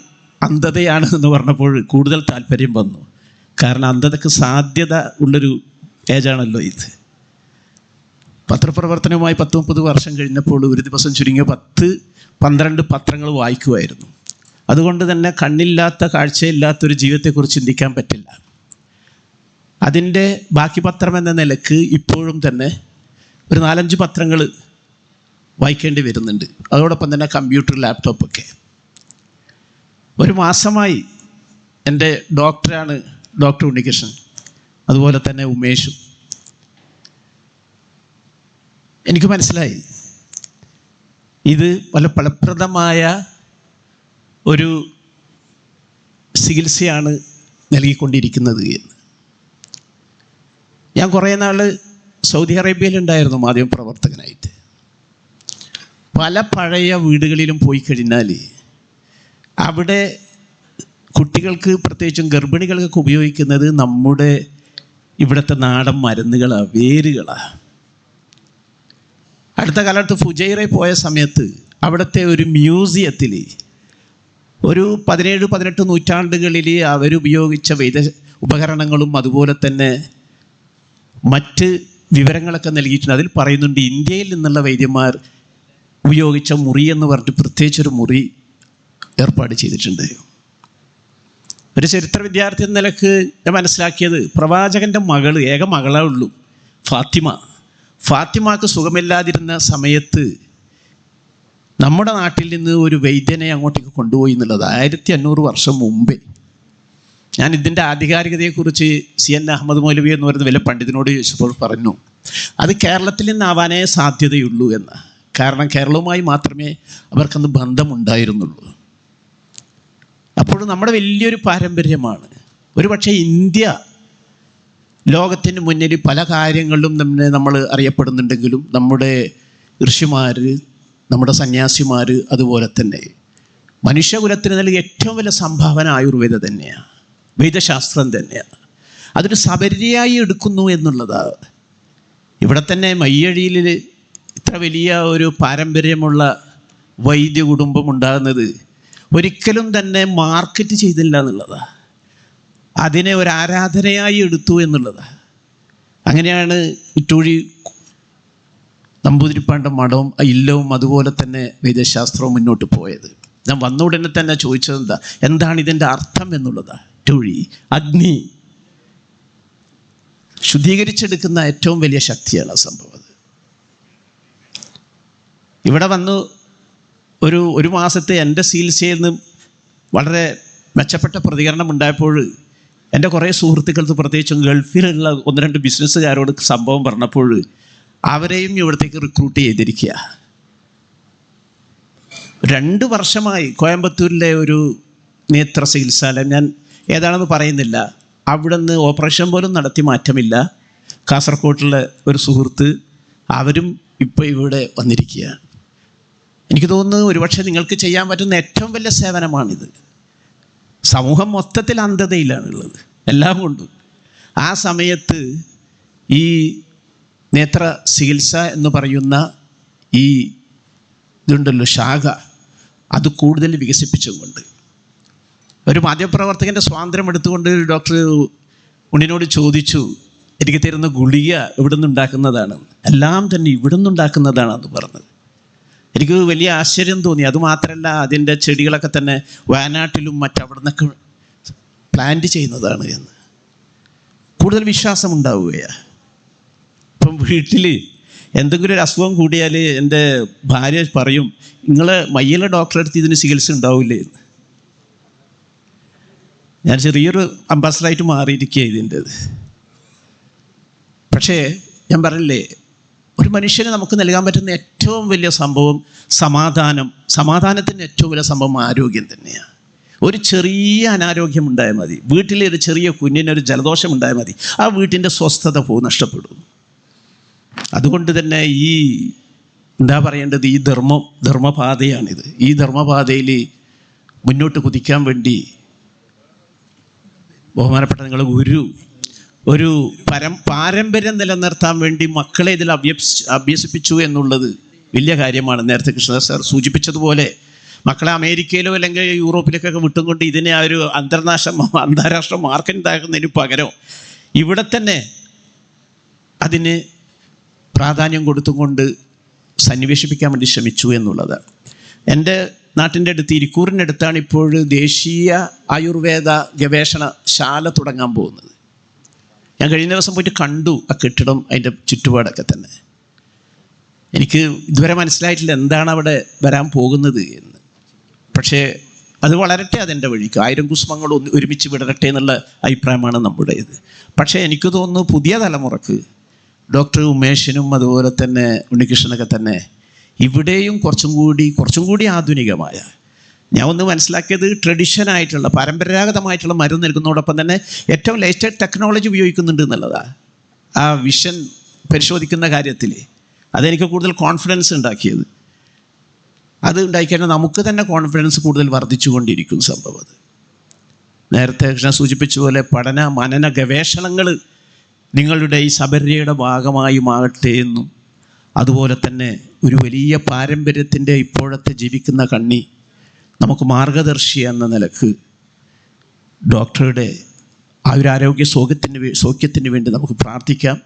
അന്ധതയാണ് എന്ന് പറഞ്ഞപ്പോൾ കൂടുതൽ താല്പര്യം വന്നു. കാരണം അന്ധതയ്ക്ക് സാധ്യത ഉള്ളൊരു ഏജാണല്ലോ ഇത്. പത്രപ്രവർത്തനവുമായി 10-30 വർഷം കഴിഞ്ഞപ്പോൾ ഒരു ദിവസം ചുരുങ്ങിയ 10-12 പത്രങ്ങൾ വായിക്കുമായിരുന്നു. അതുകൊണ്ട് തന്നെ കണ്ണില്ലാത്ത, കാഴ്ചയില്ലാത്തൊരു ജീവിതത്തെക്കുറിച്ച് ചിന്തിക്കാൻ പറ്റില്ല. അതിൻ്റെ ബാക്കി പത്രം എന്ന നിലക്ക് ഇപ്പോഴും തന്നെ ഒരു 4-5 പത്രങ്ങൾ വായിക്കേണ്ടി വരുന്നുണ്ട്. അതോടൊപ്പം തന്നെ കമ്പ്യൂട്ടർ, ലാപ്ടോപ്പൊക്കെ. ഒരു മാസമായി എൻ്റെ ഡോക്ടറാണ് ഡോക്ടർ ഉണ്ണികൃഷ്ണൻ, അതുപോലെ തന്നെ ഉമേഷും. എനിക്ക് മനസ്സിലായി ഇത് വളരെ ഫലപ്രദമായ ഒരു ചികിത്സയാണ് നൽകിക്കൊണ്ടിരിക്കുന്നത് എന്ന്. ഞാൻ കുറേ നാൾ സൗദി അറേബ്യയിലുണ്ടായിരുന്നു മാധ്യമപ്രവർത്തകനായിട്ട്. പല പഴയ വീടുകളിലും പോയി കഴിഞ്ഞാൽ അവിടെ കുട്ടികൾക്ക്, പ്രത്യേകിച്ചും ഗർഭിണികൾക്കൊക്കെ ഉപയോഗിക്കുന്നത് നമ്മുടെ ഇവിടുത്തെ നാടൻ മരുന്നുകളാണ്, വേരുകളാണ്. അടുത്ത കാലത്ത് ഫുജൈറ പോയ സമയത്ത് അവിടുത്തെ ഒരു മ്യൂസിയത്തിൽ ഒരു 17-18 നൂറ്റാണ്ടുകളിൽ അവരുപയോഗിച്ച ഉപകരണങ്ങളും അതുപോലെ തന്നെ മറ്റ് വിവരങ്ങളൊക്കെ നൽകിയിട്ടുണ്ട്. അതിൽ പറയുന്നുണ്ട് ഇന്ത്യയിൽ നിന്നുള്ള വൈദ്യന്മാർ ഉപയോഗിച്ച മുറി എന്ന് പറഞ്ഞിട്ട് പ്രത്യേകിച്ചൊരു മുറി ഏർപ്പാട് ചെയ്തിട്ടുണ്ട്. ഒരു ചരിത്ര വിദ്യാർത്ഥി എന്ന നിലക്ക് ഞാൻ മനസ്സിലാക്കിയത്, പ്രവാചകൻ്റെ മകള്, ഏക മകളേ ഉള്ളൂ, ഫാത്തിമാക്ക് സുഖമില്ലാതിരുന്ന സമയത്ത് നമ്മുടെ നാട്ടിൽ നിന്ന് ഒരു വൈദ്യനെ അങ്ങോട്ടേക്ക് കൊണ്ടുപോയി എന്നുള്ളത് 1500 വർഷം മുമ്പേ. ഞാൻ ഇതിൻ്റെ ആധികാരികതയെക്കുറിച്ച് CN അഹമ്മദ് മൗലവി എന്ന് പറയുന്ന വലിയ പണ്ഡിതനോട് ചോദിച്ചപ്പോൾ പറഞ്ഞു, അത് കേരളത്തിൽ നിന്നാവാനേ സാധ്യതയുള്ളൂ എന്ന്. കാരണം കേരളവുമായി മാത്രമേ അവർക്കന്ന് ബന്ധമുണ്ടായിരുന്നുള്ളൂ. അപ്പോൾ നമ്മുടെ വലിയൊരു പാരമ്പര്യമാണ്. ഒരുപക്ഷെ ഇന്ത്യ ലോകത്തിന് മുന്നിൽ പല കാര്യങ്ങളിലും നമ്മൾ അറിയപ്പെടുന്നുണ്ടെങ്കിലും നമ്മുടെ ഋഷിമാർ, നമ്മുടെ സന്യാസിമാർ, അതുപോലെ തന്നെ മനുഷ്യകുലത്തിന് നൽകിയ ഏറ്റവും വലിയ സംഭാവന ആയുർവേദം തന്നെയാണ്, വൈദ്യശാസ്ത്രം തന്നെയാണ്. അതൊരു സബരിയായി എടുക്കുന്നു എന്നുള്ളതാണ്. ഇവിടെ തന്നെ മയ്യഴിയിൽ ഇത്ര വലിയ ഒരു പാരമ്പര്യമുള്ള വൈദ്യ കുടുംബം ഉണ്ടാകുന്നത് ഒരിക്കലും തന്നെ മാർക്കറ്റ് ചെയ്തില്ല എന്നുള്ളതാണ്. അതിനെ ഒരു ആരാധനയായി എടുത്തു എന്നുള്ളതാണ്. അങ്ങനെയാണ് ഇറ്റൂഴി നമ്പൂതിരിപ്പാടിൻ്റെ മഠവും ഇല്ലവും അതുപോലെ തന്നെ വൈദ്യശാസ്ത്രവും മുന്നോട്ട് പോയത്. ഞാൻ വന്ന ഉടനെ തന്നെ ചോദിച്ചത് എന്താണ് ഇതിൻ്റെ അർത്ഥം എന്നുള്ളതാണ്. ഇറ്റൂഴി അഗ്നി ശുദ്ധീകരിച്ചെടുക്കുന്ന ഏറ്റവും വലിയ ശക്തിയാണ് ആ സംഭവം. ഇവിടെ വന്നു ഒരു മാസത്തെ എൻ്റെ ചികിത്സയിൽ നിന്ന് വളരെ മെച്ചപ്പെട്ട പ്രതികരണം ഉണ്ടായപ്പോൾ എൻ്റെ കുറേ സുഹൃത്തുക്കൾക്ക്, പ്രത്യേകിച്ചും ഗൾഫിലുള്ള 1-2 ബിസിനസ്സുകാരോട് സംഭവം പറഞ്ഞപ്പോൾ അവരെയും ഇവിടത്തേക്ക് റിക്രൂട്ട് ചെയ്തിരിക്കുക. 2 വർഷമായി കോയമ്പത്തൂരിലെ ഒരു നേത്ര ചികിത്സാലയം, ഞാൻ ഏതാണെന്ന് പറയുന്നില്ല, അവിടെ നിന്ന് ഓപ്പറേഷൻ പോലും നടത്തി മാറ്റമില്ല. കാസർഗോട്ടുള്ള ഒരു സുഹൃത്ത്, അവരും ഇപ്പോൾ ഇവിടെ വന്നിരിക്കുകയാണ്. എനിക്ക് തോന്നുന്നു ഒരുപക്ഷെ നിങ്ങൾക്ക് ചെയ്യാൻ പറ്റുന്ന ഏറ്റവും വലിയ സേവനമാണിത്. സമൂഹം മൊത്തത്തിൽ അന്ധതയിലാണുള്ളത് എല്ലാം കൊണ്ടും. ആ സമയത്ത് ഈ നേത്ര ചികിത്സ എന്ന് പറയുന്ന ഈ ഇതുണ്ടല്ലോ ശാഖ, അത് കൂടുതൽ വികസിപ്പിച്ചുകൊണ്ട് ഒരു മാധ്യമപ്രവർത്തകൻ്റെ സ്വാതന്ത്ര്യം എടുത്തുകൊണ്ട് ഡോക്ടർ ഉണ്ണിനോട് ചോദിച്ചു, എനിക്ക് തരുന്ന ഗുളിക എവിടെ നിന്നുണ്ടാക്കുന്നതാണ്? എല്ലാം തന്നെ ഇവിടെ നിന്നുണ്ടാക്കുന്നതാണെന്ന് പറഞ്ഞത്. എനിക്ക് വലിയ ആശ്ചര്യം തോന്നി. അതുമാത്രമല്ല, അതിൻ്റെ ചെടികളൊക്കെ തന്നെ വയനാട്ടിലും മറ്റവിടെ നിന്നൊക്കെ പ്ലാന്റ് ചെയ്യുന്നതാണ് എന്ന് കൂടുതൽ വിശ്വാസം ഉണ്ടാവുകയാണ്. ഇപ്പം വീട്ടിൽ എന്തെങ്കിലും ഒരു അസുഖം കൂടിയാൽ എൻ്റെ ഭാര്യ പറയും, നിങ്ങൾ മയ്യിലെ ഡോക്ടറെ അടുത്ത് ഇതിന് ചികിത്സ ഉണ്ടാവില്ലേ എന്ന്. ഞാൻ ചെറിയൊരു അംബാസഡറായിട്ട് മാറിയിരിക്കുക ഇതിൻ്റെത്. പക്ഷേ ഞാൻ പറഞ്ഞില്ലേ, ഒരു മനുഷ്യന് നമുക്ക് നൽകാൻ പറ്റുന്ന ഏറ്റവും വലിയ സംഭവം സമാധാനത്തിൻ്റെ ഏറ്റവും വലിയ സംഭവം ആരോഗ്യം തന്നെയാണ്. ഒരു ചെറിയ അനാരോഗ്യം ഉണ്ടായാൽ മതി, വീട്ടിലെ ഒരു ചെറിയ കുഞ്ഞിനൊരു ജലദോഷം ഉണ്ടായാൽ മതി, ആ വീട്ടിൻ്റെ സ്വസ്ഥത നഷ്ടപ്പെടും. അതുകൊണ്ട് തന്നെ ഈ എന്താ പറയേണ്ടത്, ഈ ധർമ്മപാതയാണിത്. ഈ ധർമ്മപാതയിൽ മുന്നോട്ട് കുതിക്കാൻ വേണ്ടി ബഹുമാനപ്പെട്ട നിങ്ങളുടെ ഗുരു ഒരു പാരമ്പര്യം നിലനിർത്താൻ വേണ്ടി മക്കളെ ഇതിൽ അഭ്യസിപ്പിച്ചു എന്നുള്ളത് വലിയ കാര്യമാണ്. നേരത്തെ കൃഷ്ണദാസ് സാർ സൂചിപ്പിച്ചതുപോലെ മക്കളെ അമേരിക്കയിലോ അല്ലെങ്കിൽ യൂറോപ്പിലേക്കൊക്കെ വിട്ടുകൊണ്ട് ഇതിനെ ആ ഒരു അന്താരാഷ്ട്ര മാർക്കറ്റ് ഉണ്ടാക്കുന്നതിന് പകരം ഇവിടെ തന്നെ അതിന് പ്രാധാന്യം കൊടുത്തുകൊണ്ട് സന്നിവേശിപ്പിക്കാൻ വേണ്ടി ശ്രമിച്ചു എന്നുള്ളതാണ്. എൻ്റെ നാട്ടിൻ്റെ അടുത്ത് ഇരിക്കൂറിനടുത്താണ് ഇപ്പോൾ ദേശീയ ആയുർവേദ ഗവേഷണശാല തുടങ്ങാൻ പോകുന്നത്. ഞാൻ കഴിഞ്ഞ ദിവസം പോയിട്ട് കണ്ടു ആ കെട്ടിടം, അതിൻ്റെ ചുറ്റുപാടൊക്കെ തന്നെ. എനിക്ക് ഇതുവരെ മനസ്സിലായിട്ടില്ല എന്താണ് അവിടെ വരാൻ പോകുന്നത് എന്ന്. പക്ഷേ അത് വളരട്ടെ, അതെൻ്റെ വഴിക്ക് 1000 കുസുമങ്ങൾ ഒരുമിച്ച് വിടരട്ടെ എന്നുള്ള അഭിപ്രായമാണ് നമ്മുടേത്. പക്ഷേ എനിക്ക് തോന്നുന്നു പുതിയ തലമുറക്ക് ഡോക്ടർ ഉമേഷിനും അതുപോലെ തന്നെ ഉണ്ണികൃഷ്ണനൊക്കെ തന്നെ ഇവിടെയും കുറച്ചും കൂടി ആധുനികമായ, ഞാൻ ഒന്ന് മനസ്സിലാക്കിയത് ട്രഡീഷനായിട്ടുള്ള പരമ്പരാഗതമായിട്ടുള്ള മരുന്ന് നൽകുന്നതോടൊപ്പം തന്നെ ഏറ്റവും ലേറ്റസ്റ്റ് ടെക്നോളജി ഉപയോഗിക്കുന്നുണ്ട് എന്നുള്ളതാണ്. ആ വിഷൻ പരിശോധിക്കുന്ന കാര്യത്തിൽ അതെനിക്ക് കൂടുതൽ കോൺഫിഡൻസ് ഉണ്ടാക്കിയത്. അത് ഉണ്ടായിക്കഴിഞ്ഞാൽ നമുക്ക് തന്നെ കോൺഫിഡൻസ് കൂടുതൽ വർദ്ധിച്ചുകൊണ്ടിരിക്കും സംഭവം. നേരത്തെ കൃഷ്ണ സൂചിപ്പിച്ച പോലെ പഠന മനന ഗവേഷണങ്ങൾ നിങ്ങളുടെ ഈ സബര്യയുടെ ഭാഗമായി മാകട്ടെ എന്നും, അതുപോലെ തന്നെ ഒരു വലിയ പാരമ്പര്യത്തിൻ്റെ ഇപ്പോഴത്തെ ജീവിക്കുന്ന കണ്ണി നമുക്ക് എന്ന നിലക്ക് ഡോക്ടറുടെ ആ ഒരു ആരോഗ്യ സൗഖ്യത്തിന് വേണ്ടി നമുക്ക് പ്രാർത്ഥിക്കാം.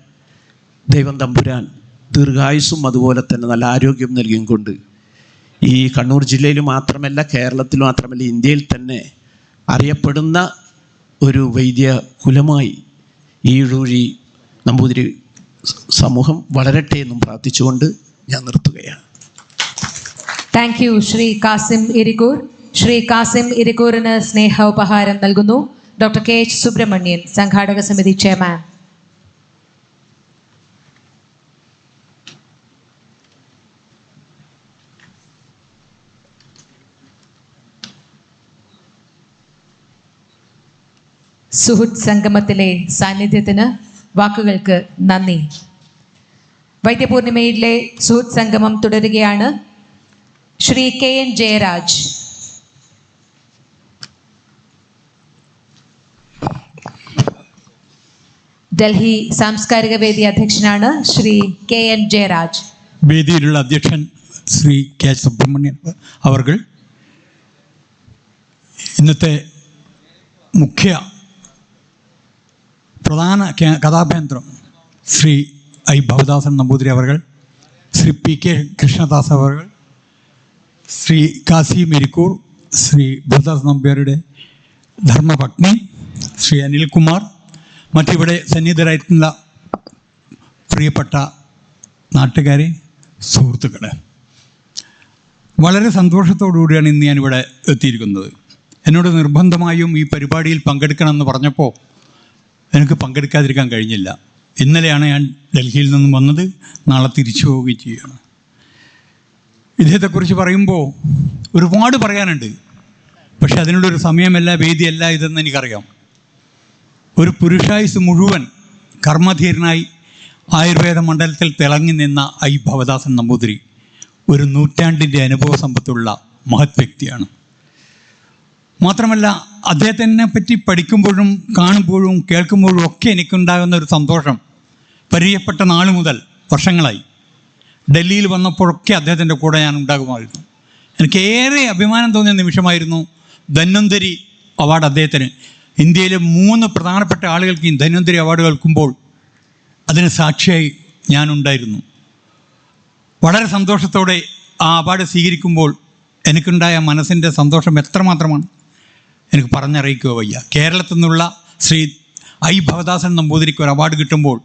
ദൈവം തമ്പുരാൻ ദീർഘായുസ്സും അതുപോലെ തന്നെ നല്ല ആരോഗ്യം നൽകിയും കൊണ്ട് ഈ കണ്ണൂർ ജില്ലയിൽ മാത്രമല്ല, കേരളത്തിൽ മാത്രമല്ല, ഇന്ത്യയിൽ തന്നെ അറിയപ്പെടുന്ന ഒരു വൈദ്യ കുലമായി ഈ ഇടൂഴി നമ്പൂതിരി സമൂഹം വളരട്ടെ എന്നും പ്രാർത്ഥിച്ചുകൊണ്ട് ഞാൻ നിർത്തുകയാണ്. Thank you Shri Kasim Irikkur. ശ്രീ കാസിം ഇരിക്കൂറിന് സ്നേഹ ഉപഹാരം നൽകുന്നു ഡോക്ടർ KH സുബ്രഹ്മണ്യൻ, സംഘാടക സമിതി ചെയർമാൻ. സുഹൃത്ത് സംഗമത്തിലെ സാന്നിധ്യത്തിന് വാക്കുകൾക്ക് നന്ദി. വൈദ്യപൂർണിമയിലെ സുഹൃത്ത് സംഗമം തുടരുകയാണ്. ശ്രീ KN ജയരാജ്. ഡൽഹി സാംസ്കാരിക വേദി അധ്യക്ഷനാണ് ശ്രീ KN ജയരാജ്. വേദിയിലുള്ള അധ്യക്ഷൻ ശ്രീ KH സുബ്രഹ്മണ്യൻ അവർകൾ, ഇന്നത്തെ മുഖ്യ പ്രധാന കഥാപാത്രം ശ്രീ I ഭവദാസൻ നമ്പൂതിരി അവർകൾ, ശ്രീ PK കൃഷ്ണദാസ് അവർകൾ, ശ്രീ കാസിം ഇരിക്കൂർ, ശ്രീ ഭവദാസ് നമ്പ്യാരുടെ ധർമ്മപത്നി ശ്രീ അനിൽകുമാർ, മറ്റിവിടെ സന്നിഹിതരായിട്ടുള്ള പ്രിയപ്പെട്ട നാട്ടുകാരെ, സുഹൃത്തുക്കളെ, വളരെ സന്തോഷത്തോടുകൂടിയാണ് ഇന്ന് ഞാനിവിടെ എത്തിയിരിക്കുന്നത്. എന്നോട് നിർബന്ധമായും ഈ പരിപാടിയിൽ പങ്കെടുക്കണമെന്ന് പറഞ്ഞപ്പോൾ എനിക്ക് പങ്കെടുക്കാതിരിക്കാൻ കഴിഞ്ഞില്ല. ഇന്നലെയാണ് ഞാൻ ഡൽഹിയിൽ നിന്നും വന്നത്, നാളെ തിരിച്ചു പോവുകയും ചെയ്യുകയാണ്. ഇദ്ദേഹത്തെക്കുറിച്ച് പറയുമ്പോൾ ഒരുപാട് പറയാനുണ്ട്, പക്ഷെ അതിനുള്ളൊരു സമയമല്ല, വേദിയല്ല ഇതെന്ന് എനിക്കറിയാം. ഒരു പുരുഷായുസ് മുഴുവൻ കർമ്മധീരനായി ആയുർവേദ മണ്ഡലത്തിൽ തിളങ്ങി നിന്ന I ഭവദാസൻ നമ്പൂതിരി ഒരു നൂറ്റാണ്ടിൻ്റെ അനുഭവ സമ്പത്തുള്ള മഹത് വ്യക്തിയാണ്. മാത്രമല്ല, അദ്ദേഹത്തിനെ പറ്റി പഠിക്കുമ്പോഴും കാണുമ്പോഴും കേൾക്കുമ്പോഴും ഒക്കെ എനിക്കുണ്ടാകുന്ന ഒരു സന്തോഷം, പരിചയപ്പെട്ട നാൾ മുതൽ വർഷങ്ങളായി ഡൽഹിയിൽ വന്നപ്പോഴൊക്കെ അദ്ദേഹത്തിൻ്റെ കൂടെ ഞാൻ ഉണ്ടാകുമായിരുന്നു. എനിക്ക് ഏറെ അഭിമാനം തോന്നിയ നിമിഷമായിരുന്നു ധന്വന്തരി അവാർഡ് അദ്ദേഹത്തിന്. ഇന്ത്യയിലെ 3 പ്രധാനപ്പെട്ട ആളുകൾക്ക് ഈ ധന്വന്തരി അവാർഡ് കേൾക്കുമ്പോൾ അതിന് സാക്ഷിയായി ഞാനുണ്ടായിരുന്നു. വളരെ സന്തോഷത്തോടെ ആ അവാർഡ് സ്വീകരിക്കുമ്പോൾ എനിക്കുണ്ടായ മനസ്സിൻ്റെ സന്തോഷം എത്രമാത്രമാണ് എനിക്ക് പറഞ്ഞറിയിക്കുക വയ്യ. കേരളത്തിൽ നിന്നുള്ള ശ്രീ I ഭവദാസൻ നമ്പൂതിരിക്ക് ഒരു അവാർഡ് കിട്ടുമ്പോൾ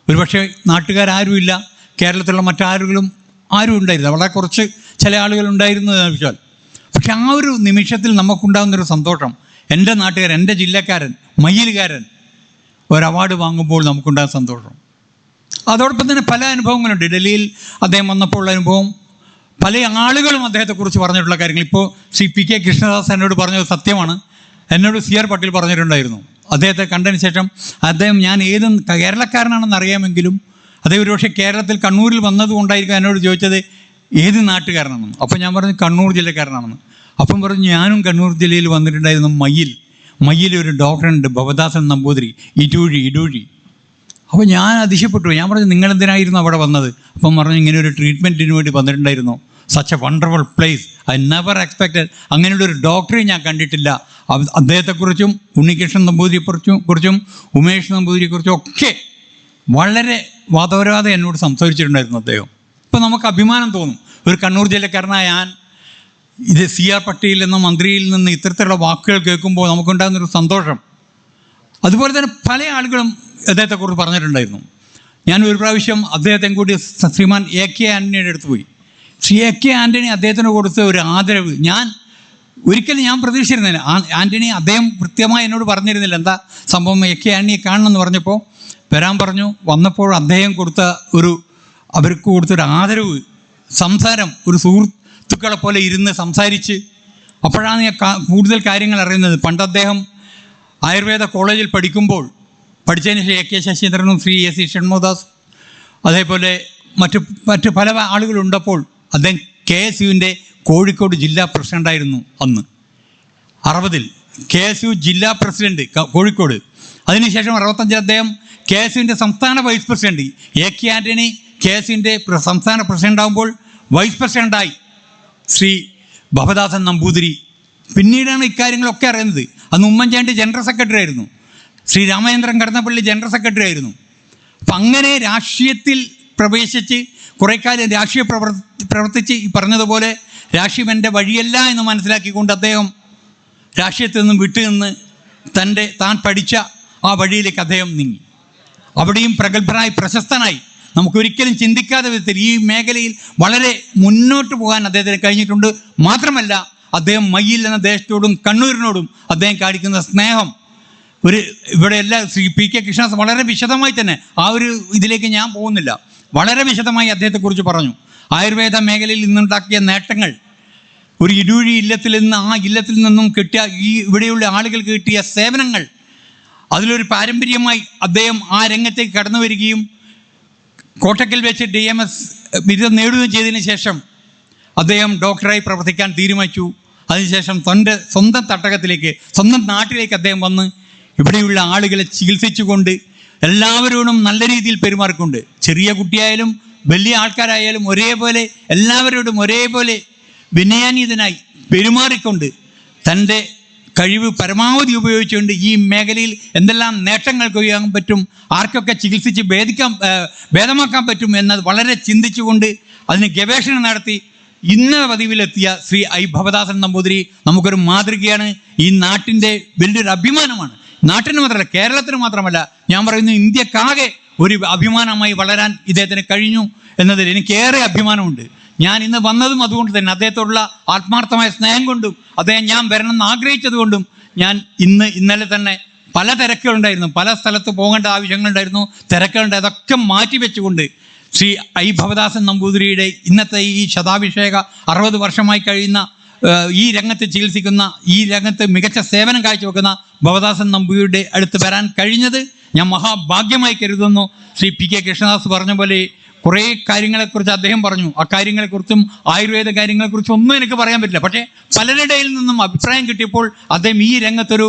ഒരുപക്ഷെ നാട്ടുകാരാരുമില്ല, കേരളത്തിലുള്ള മറ്റാരും ആരും ഉണ്ടായിരുന്നില്ല, വളരെ കുറച്ച് ചില ആളുകൾ ഉണ്ടായിരുന്നതെന്ന് വെച്ചാൽ. പക്ഷെ ആ ഒരു നിമിഷത്തിൽ നമുക്കുണ്ടാകുന്നൊരു സന്തോഷം, എൻ്റെ നാട്ടുകാരൻ, എൻ്റെ ജില്ലക്കാരൻ, മയ്യിലുകാരൻ ഒരു അവാർഡ് വാങ്ങുമ്പോൾ നമുക്കുണ്ടാകുന്ന സന്തോഷം. അതോടൊപ്പം തന്നെ പല അനുഭവങ്ങളുണ്ട്. ഡൽഹിയിൽ അദ്ദേഹം വന്നപ്പോൾ ഉള്ള അനുഭവം, പല ആളുകളും അദ്ദേഹത്തെക്കുറിച്ച് പറഞ്ഞിട്ടുള്ള കാര്യങ്ങൾ. ഇപ്പോൾ ശ്രീ PK കൃഷ്ണദാസ് എന്നോട് പറഞ്ഞത് സത്യമാണ്. എന്നോട് CR പട്ടേൽ പറഞ്ഞിട്ടുണ്ടായിരുന്നു. അദ്ദേഹത്തെ കണ്ടതിന് ശേഷം അദ്ദേഹം ഞാൻ ഏത് കേരളക്കാരനാണെന്ന് അറിയാമെങ്കിലും അദ്ദേഹം ഒരുപക്ഷെ കേരളത്തിൽ കണ്ണൂരിൽ വന്നതുകൊണ്ടായിരിക്കും എന്നോട് ചോദിച്ചത് ഏത് നാട്ടുകാരനാണെന്ന്. അപ്പോൾ ഞാൻ പറഞ്ഞു കണ്ണൂർ ജില്ലക്കാരനാണെന്ന്. അപ്പം പറഞ്ഞു ഞാനും കണ്ണൂർ ജില്ലയിൽ വന്നിട്ടുണ്ടായിരുന്നു, മയ്യിൽ ഒരു ഡോക്ടറുണ്ട് ഭവദാസൻ നമ്പൂതിരി, ഇടൂഴി. അപ്പോൾ ഞാൻ അതിശയപ്പെട്ടു. ഞാൻ പറഞ്ഞു നിങ്ങളെന്തിനായിരുന്നു അവിടെ വന്നത്? അപ്പം പറഞ്ഞു ഇങ്ങനെ ഒരു ട്രീറ്റ്മെൻറ്റിന് വേണ്ടി വന്നിട്ടുണ്ടായിരുന്നു. Such A wonderful place, I never expected. അങ്ങനെയുള്ളൊരു ഡോക്ടറെ ഞാൻ കണ്ടിട്ടില്ല. അദ്ദേഹത്തെക്കുറിച്ചും ഉണ്ണികൃഷ്ണൻ നമ്പൂതിരിയെക്കുറിച്ചും ഉമേഷ് നമ്പൂതിരിയെക്കുറിച്ചും ഒക്കെ വളരെ വാദോരാതെ എന്നോട് സംസാരിച്ചിട്ടുണ്ടായിരുന്നു അദ്ദേഹം. ഇപ്പോൾ നമുക്ക് അഭിമാനം തോന്നും, ഒരു കണ്ണൂർ ജില്ലക്കാരനായ ഞാൻ ഇത് CR പട്ടേൽ എന്ന മന്ത്രിയിൽ നിന്ന് ഇത്തരത്തിലുള്ള വാക്കുകൾ കേൾക്കുമ്പോൾ നമുക്കുണ്ടാകുന്നൊരു സന്തോഷം. അതുപോലെ തന്നെ പല ആളുകളും അദ്ദേഹത്തെക്കുറിച്ച് പറഞ്ഞിട്ടുണ്ടായിരുന്നു. ഞാൻ ഒരു പ്രാവശ്യം അദ്ദേഹത്തെ കൂടി ശ്രീമാൻ AK ആൻ്റണിയുടെ അടുത്ത് പോയി. ശ്രീ AK ആൻ്റണി അദ്ദേഹത്തിന് കൊടുത്ത ഒരു ആദരവ് ഒരിക്കലും ഞാൻ പ്രതീക്ഷിച്ചിരുന്നില്ല. ആൻ്റണി അദ്ദേഹം കൃത്യമായി എന്നോട് പറഞ്ഞിരുന്നില്ല എന്താ സംഭവം. AK ആൻ്റണിയെ കാണണമെന്ന് പറഞ്ഞപ്പോൾ വരാൻ പറഞ്ഞു. വന്നപ്പോൾ അദ്ദേഹം അവർക്ക് കൊടുത്തൊരു ആദരവ്, സംസാരം, ഒരു സുഹൃത്തുക്കളെ പോലെ ഇരുന്ന് സംസാരിച്ച്, അപ്പോഴാണ് ഞാൻ കൂടുതൽ കാര്യങ്ങൾ അറിയുന്നത്. പണ്ട് അദ്ദേഹം ആയുർവേദ കോളേജിൽ പഠിച്ചതിന് ശേഷം AK ശശീന്ദ്രനും ശ്രീ AC ഷൺമുഖദാസ് അതേപോലെ മറ്റ് പല ആളുകളുണ്ടപ്പോൾ അദ്ദേഹം KSUവിൻ്റെ കോഴിക്കോട് ജില്ലാ പ്രസിഡൻ്റായിരുന്നു അന്ന് 60-ൽ. KSU ജില്ലാ പ്രസിഡൻറ്റ് കോഴിക്കോട്. അതിനുശേഷം 65-ൽ അദ്ദേഹം KSUവിൻ്റെ സംസ്ഥാന വൈസ് പ്രസിഡൻറ്റ്. AK ആൻ്റണി KSUവിൻ്റെ സംസ്ഥാന പ്രസിഡൻ്റാകുമ്പോൾ വൈസ് പ്രസിഡൻ്റായി ശ്രീ ഭവദാസൻ നമ്പൂതിരി. പിന്നീടാണ് ഇക്കാര്യങ്ങളൊക്കെ അറിയുന്നത്. അന്ന് ഉമ്മൻചാണ്ടി ജനറൽ സെക്രട്ടറി ആയിരുന്നു. ശ്രീ രാമചന്ദ്രൻ കടന്നപ്പള്ളി ജനറൽ സെക്രട്ടറി ആയിരുന്നു. അപ്പം അങ്ങനെ രാഷ്ട്രീയത്തിൽ പ്രവേശിച്ച് കുറേ കാലം പ്രവർത്തിച്ച് ഈ പറഞ്ഞതുപോലെ രാഷ്ട്രീയം എൻ്റെ വഴിയല്ല എന്ന് മനസ്സിലാക്കിക്കൊണ്ട് അദ്ദേഹം രാഷ്ട്രീയത്തിൽ നിന്നും വിട്ടുനിന്ന് താൻ പഠിച്ച ആ വഴിയിലേക്ക് അദ്ദേഹം നീങ്ങി. അവിടെയും പ്രഗത്ഭനായി പ്രശസ്തനായി നമുക്കൊരിക്കലും ചിന്തിക്കാത്ത വിധത്തിൽ ഈ മേഖലയിൽ വളരെ മുന്നോട്ട് പോകാൻ അദ്ദേഹത്തിന് കഴിഞ്ഞിട്ടുണ്ട്. മാത്രമല്ല അദ്ദേഹം മയ്യിൽ എന്ന ദേശത്തോടും കണ്ണൂരിനോടും അദ്ദേഹം കാണിക്കുന്ന സ്നേഹം ഇവിടെ എല്ലാ ശ്രീ പി കെ കൃഷ്ണദാസ് വളരെ വിശദമായി തന്നെ ആ ഒരു ഇതിലേക്ക് ഞാൻ പോകുന്നില്ല, വളരെ വിശദമായി അദ്ദേഹത്തെക്കുറിച്ച് പറഞ്ഞു. ആയുർവേദ മേഖലയിൽ നിന്നുണ്ടാക്കിയ നേട്ടങ്ങൾ, ഒരു ഇടൂഴി ഇല്ലത്തിൽ നിന്ന് ആ ഇല്ലത്തിൽ നിന്നും കിട്ടിയ ഇവിടെയുള്ള ആളുകൾക്ക് കിട്ടിയ സേവനങ്ങൾ, അതിലൊരു പാരമ്പര്യമായി അദ്ദേഹം ആ രംഗത്തേക്ക് കടന്നു വരികയും കോട്ടക്കൽ വെച്ച് DMS ബിരുദം നേടുകയും ചെയ്തതിന് ശേഷം അദ്ദേഹം ഡോക്ടറായി പ്രവർത്തിക്കാൻ തീരുമാനിച്ചു. അതിനുശേഷം തൻ്റെ സ്വന്തം തട്ടകത്തിലേക്ക്, സ്വന്തം നാട്ടിലേക്ക് അദ്ദേഹം വന്ന് ഇവിടെയുള്ള ആളുകളെ ചികിത്സിച്ചുകൊണ്ട് എല്ലാവരോടും നല്ല രീതിയിൽ പെരുമാറിക്കൊണ്ട്, ചെറിയ കുട്ടിയായാലും വലിയ ആൾക്കാരായാലും ഒരേപോലെ എല്ലാവരോടും ഒരേപോലെ വിനയാനീതനായി പെരുമാറിക്കൊണ്ട് തൻ്റെ കഴിവ് പരമാവധി ഉപയോഗിച്ചുകൊണ്ട് ഈ മേഖലയിൽ എന്തെല്ലാം നേട്ടങ്ങൾ കൊയ്യാൻ പറ്റും, ആർക്കൊക്കെ ചികിത്സിച്ച് ഭേദമാക്കാൻ പറ്റും എന്നത് വളരെ ചിന്തിച്ചുകൊണ്ട് അതിന് ഗവേഷണം നടത്തി ഇന്ന പതിവിലെത്തിയ ശ്രീ ഐ ഭവദാസൻ നമ്പൂതിരി നമുക്കൊരു മാതൃകയാണ്. ഈ നാട്ടിൻ്റെ വലിയൊരു അഭിമാനമാണ്. നാട്ടിന് മാത്രമല്ല, കേരളത്തിന് മാത്രമല്ല, ഞാൻ പറയുന്നു ഇന്ത്യക്കാകെ ഒരു അഭിമാനമായി വളരാൻ ഇദ്ദേഹത്തിന് കഴിഞ്ഞു എന്നതിൽ എനിക്കേറെ അഭിമാനമുണ്ട്. ഞാൻ ഇന്ന് വന്നതും അതുകൊണ്ട് തന്നെ, അദ്ദേഹത്തോടുള്ള ആത്മാർത്ഥമായ സ്നേഹം കൊണ്ടും അദ്ദേഹം ഞാൻ വരണമെന്ന് ആഗ്രഹിച്ചതുകൊണ്ടും. ഞാൻ ഇന്നലെ തന്നെ പല തിരക്കുകളുണ്ടായിരുന്നു, പല സ്ഥലത്ത് പോകേണ്ട ആവശ്യങ്ങളുണ്ടായിരുന്നു, തിരക്കുകളുണ്ട്. അതൊക്കെ മാറ്റി വെച്ചുകൊണ്ട് ശ്രീ ഐ ഭവദാസൻ നമ്പൂതിരിയുടെ ഇന്നത്തെ ഈ ശതാഭിഷേക 60 വർഷമായി കഴിയുന്ന ഈ രംഗത്ത് ചികിത്സിക്കുന്ന, ഈ രംഗത്ത് മികച്ച സേവനം കാഴ്ചവെക്കുന്ന ഭവദാസൻ നമ്പൂതിരിയുടെ അടുത്ത് വരാൻ കഴിഞ്ഞത് ഞാൻ മഹാഭാഗ്യമായി കരുതുന്നു. ശ്രീ പി കെ കൃഷ്ണദാസ് പറഞ്ഞ പോലെ കുറേ കാര്യങ്ങളെക്കുറിച്ച് അദ്ദേഹം പറഞ്ഞു. ആ കാര്യങ്ങളെക്കുറിച്ചും ആയുർവേദ കാര്യങ്ങളെക്കുറിച്ചും ഒന്നും എനിക്ക് പറയാൻ പറ്റില്ല. പക്ഷേ പലരുടെയിൽ നിന്നും അഭിപ്രായം കിട്ടിയപ്പോൾ അദ്ദേഹം ഈ രംഗത്തൊരു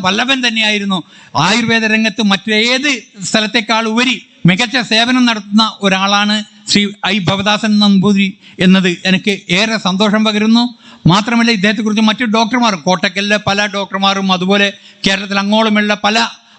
വല്ലഭൻ തന്നെയായിരുന്നു. ആയുർവേദ രംഗത്ത് മറ്റേത് സ്ഥലത്തേക്കാൾ ഉപരി മികച്ച സേവനം നടത്തുന്ന ഒരാളാണ് ശ്രീ ഐ ഭവദാസൻ നമ്പൂതിരി എന്നത് എനിക്ക് ഏറെ സന്തോഷം പകരുന്നു. മാത്രമല്ല ഇദ്ദേഹത്തെക്കുറിച്ച് മറ്റു ഡോക്ടർമാരും, കോട്ടക്കലിലെ പല ഡോക്ടർമാരും, അതുപോലെ കേരളത്തിൽ അങ്ങോളമുള്ള പല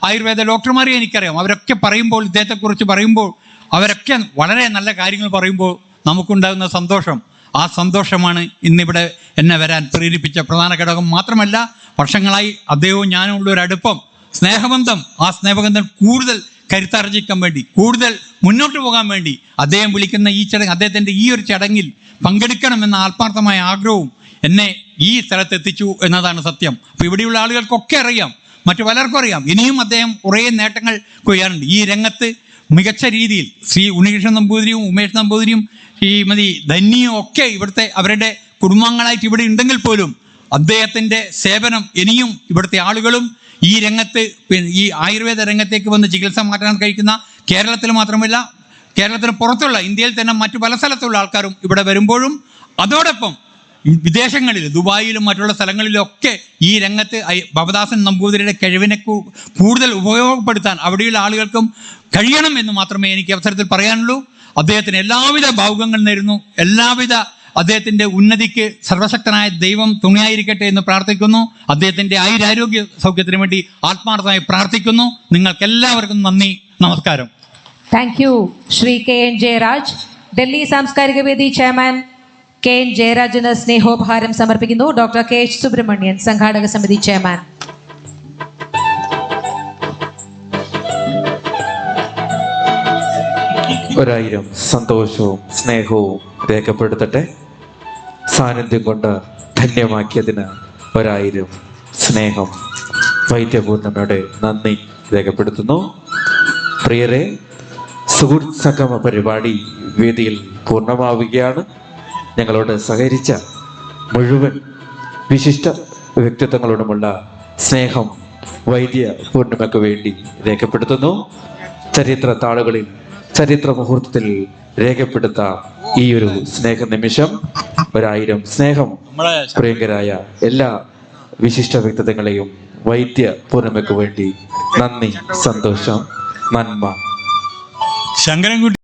ആയുർവേദ ഡോക്ടർമാരെയും എനിക്കറിയാം. അവരൊക്കെ പറയുമ്പോൾ, ഇദ്ദേഹത്തെക്കുറിച്ച് പറയുമ്പോൾ, അവരൊക്കെ വളരെ നല്ല കാര്യങ്ങൾ പറയുമ്പോൾ നമുക്കുണ്ടാകുന്ന സന്തോഷം, ആ സന്തോഷമാണ് ഇന്നിവിടെ എന്നെ വരാൻ പ്രേരിപ്പിച്ച പ്രധാന ഘടകം. മാത്രമല്ല വർഷങ്ങളായി അദ്ദേഹവും ഞാനുമുള്ള ഒരു അടുപ്പം, സ്നേഹബന്ധം, ആ സ്നേഹബന്ധം കൂടുതൽ കരുത്താർജിക്കാൻ വേണ്ടി, കൂടുതൽ മുന്നോട്ട് പോകാൻ വേണ്ടി അദ്ദേഹം വിളിക്കുന്ന ഈ ചടങ്ങ്, അദ്ദേഹത്തിൻ്റെ ഈ ഒരു ചടങ്ങിൽ പങ്കെടുക്കണമെന്ന ആത്മാർത്ഥമായ ആഗ്രഹവും എന്നെ ഈ സ്ഥലത്തെത്തിച്ചു എന്നതാണ് സത്യം. അപ്പോൾ ഇവിടെയുള്ള ആളുകൾക്കൊക്കെ അറിയാം, മറ്റു പലർക്കും അറിയാം. ഇനിയും അദ്ദേഹം കുറേ നേട്ടങ്ങൾ കൊയ്യാറുണ്ട് ഈ രംഗത്ത്. മികച്ച രീതിയിൽ ശ്രീ ഉണ്ണികൃഷ്ണൻ നമ്പൂതിരിയും ഉമേഷ് നമ്പൂതിരിയും ശ്രീമതി ധന്യയും ഒക്കെ ഇവിടുത്തെ അവരുടെ കുടുംബാംഗങ്ങളായിട്ട് ഇവിടെ ഉണ്ടെങ്കിൽ പോലും അദ്ദേഹത്തിൻ്റെ സേവനം ഇനിയും ഇവിടുത്തെ ആളുകളും ഈ രംഗത്ത്, ഈ ആയുർവേദ രംഗത്തേക്ക് വന്ന് ചികിത്സ മാറ്റാൻ കഴിക്കുന്ന കേരളത്തിൽ മാത്രമല്ല, കേരളത്തിന് പുറത്തുള്ള ഇന്ത്യയിൽ തന്നെ മറ്റു പല സ്ഥലത്തുള്ള ആൾക്കാരും ഇവിടെ വരുമ്പോഴും, അതോടൊപ്പം വിദേശങ്ങളിൽ ദുബായിലും മറ്റുള്ള സ്ഥലങ്ങളിലൊക്കെ ഈ രംഗത്ത് ഭവദാസൻ നമ്പൂതിരിയുടെ കഴിവിനെ കൂടുതൽ ഉപയോഗപ്പെടുത്താൻ അവിടെയുള്ള ആളുകൾക്കും കഴിയണം എന്ന് മാത്രമേ എനിക്ക് അവസരത്തിൽ പറയാനുള്ളൂ. അദ്ദേഹത്തിന് എല്ലാവിധ ഭാവുകങ്ങൾ നേരുന്നു. അദ്ദേഹത്തിൻ്റെ ഉന്നതിക്ക് സർവശക്തനായ ദൈവം തുണയായിരിക്കട്ടെ എന്ന് പ്രാർത്ഥിക്കുന്നു. അദ്ദേഹത്തിൻ്റെ ആയുരാരോഗ്യ സൗഖ്യത്തിന് വേണ്ടി ആത്മാർത്ഥമായി പ്രാർത്ഥിക്കുന്നു. നിങ്ങൾക്കെല്ലാവർക്കും നന്ദി, നമസ്കാരം. Thank you Shri KN Jayaraj. Delhi സാംസ്കാരിക വേദി ചെയർമാൻ KN ജയരാജിന് സ്നേഹോപഹാരം സമർപ്പിക്കുന്നു. ഡോക്ടർ KH സുബ്രഹ്മണ്യൻ, സംഘാടക സമിതി ചെയർമാൻ. ഒരായിരം സന്തോഷവും സ്നേഹവും രേഖപ്പെടുത്തട്ടെ. സാന്നിധ്യം കൊണ്ട് ധന്യമാക്കിയതിന് ഒരായിരം സ്നേഹം വൈദ്യപൂർണിമയുടെ നന്ദി രേഖപ്പെടുത്തുന്നു. പ്രിയരെ, സുഹൃത്ത് സംഗമ പരിപാടി വേദിയിൽ പൂർണ്ണമാവുകയാണ്. ഞങ്ങളോട് സഹകരിച്ച മുഴുവൻ വിശിഷ്ട വ്യക്തിത്വങ്ങളോടുമുള്ള സ്നേഹം വൈദ്യ പൂർണിമയ്ക്ക് വേണ്ടി രേഖപ്പെടുത്തുന്നു. ചരിത്ര താളുകളിൽ, ചരിത്ര മുഹൂർത്തത്തിൽ രേഖപ്പെടുത്താം ഈ ഒരു സ്നേഹ നിമിഷം. ഒരായിരം സ്നേഹം പ്രിയങ്കരായ എല്ലാ വിശിഷ്ട വ്യക്തിത്വങ്ങളെയും വൈദ്യ പൂർണിമയ്ക്ക് വേണ്ടി നന്ദി, സന്തോഷം, നന്മ. ശങ്കരൻകുട്ടി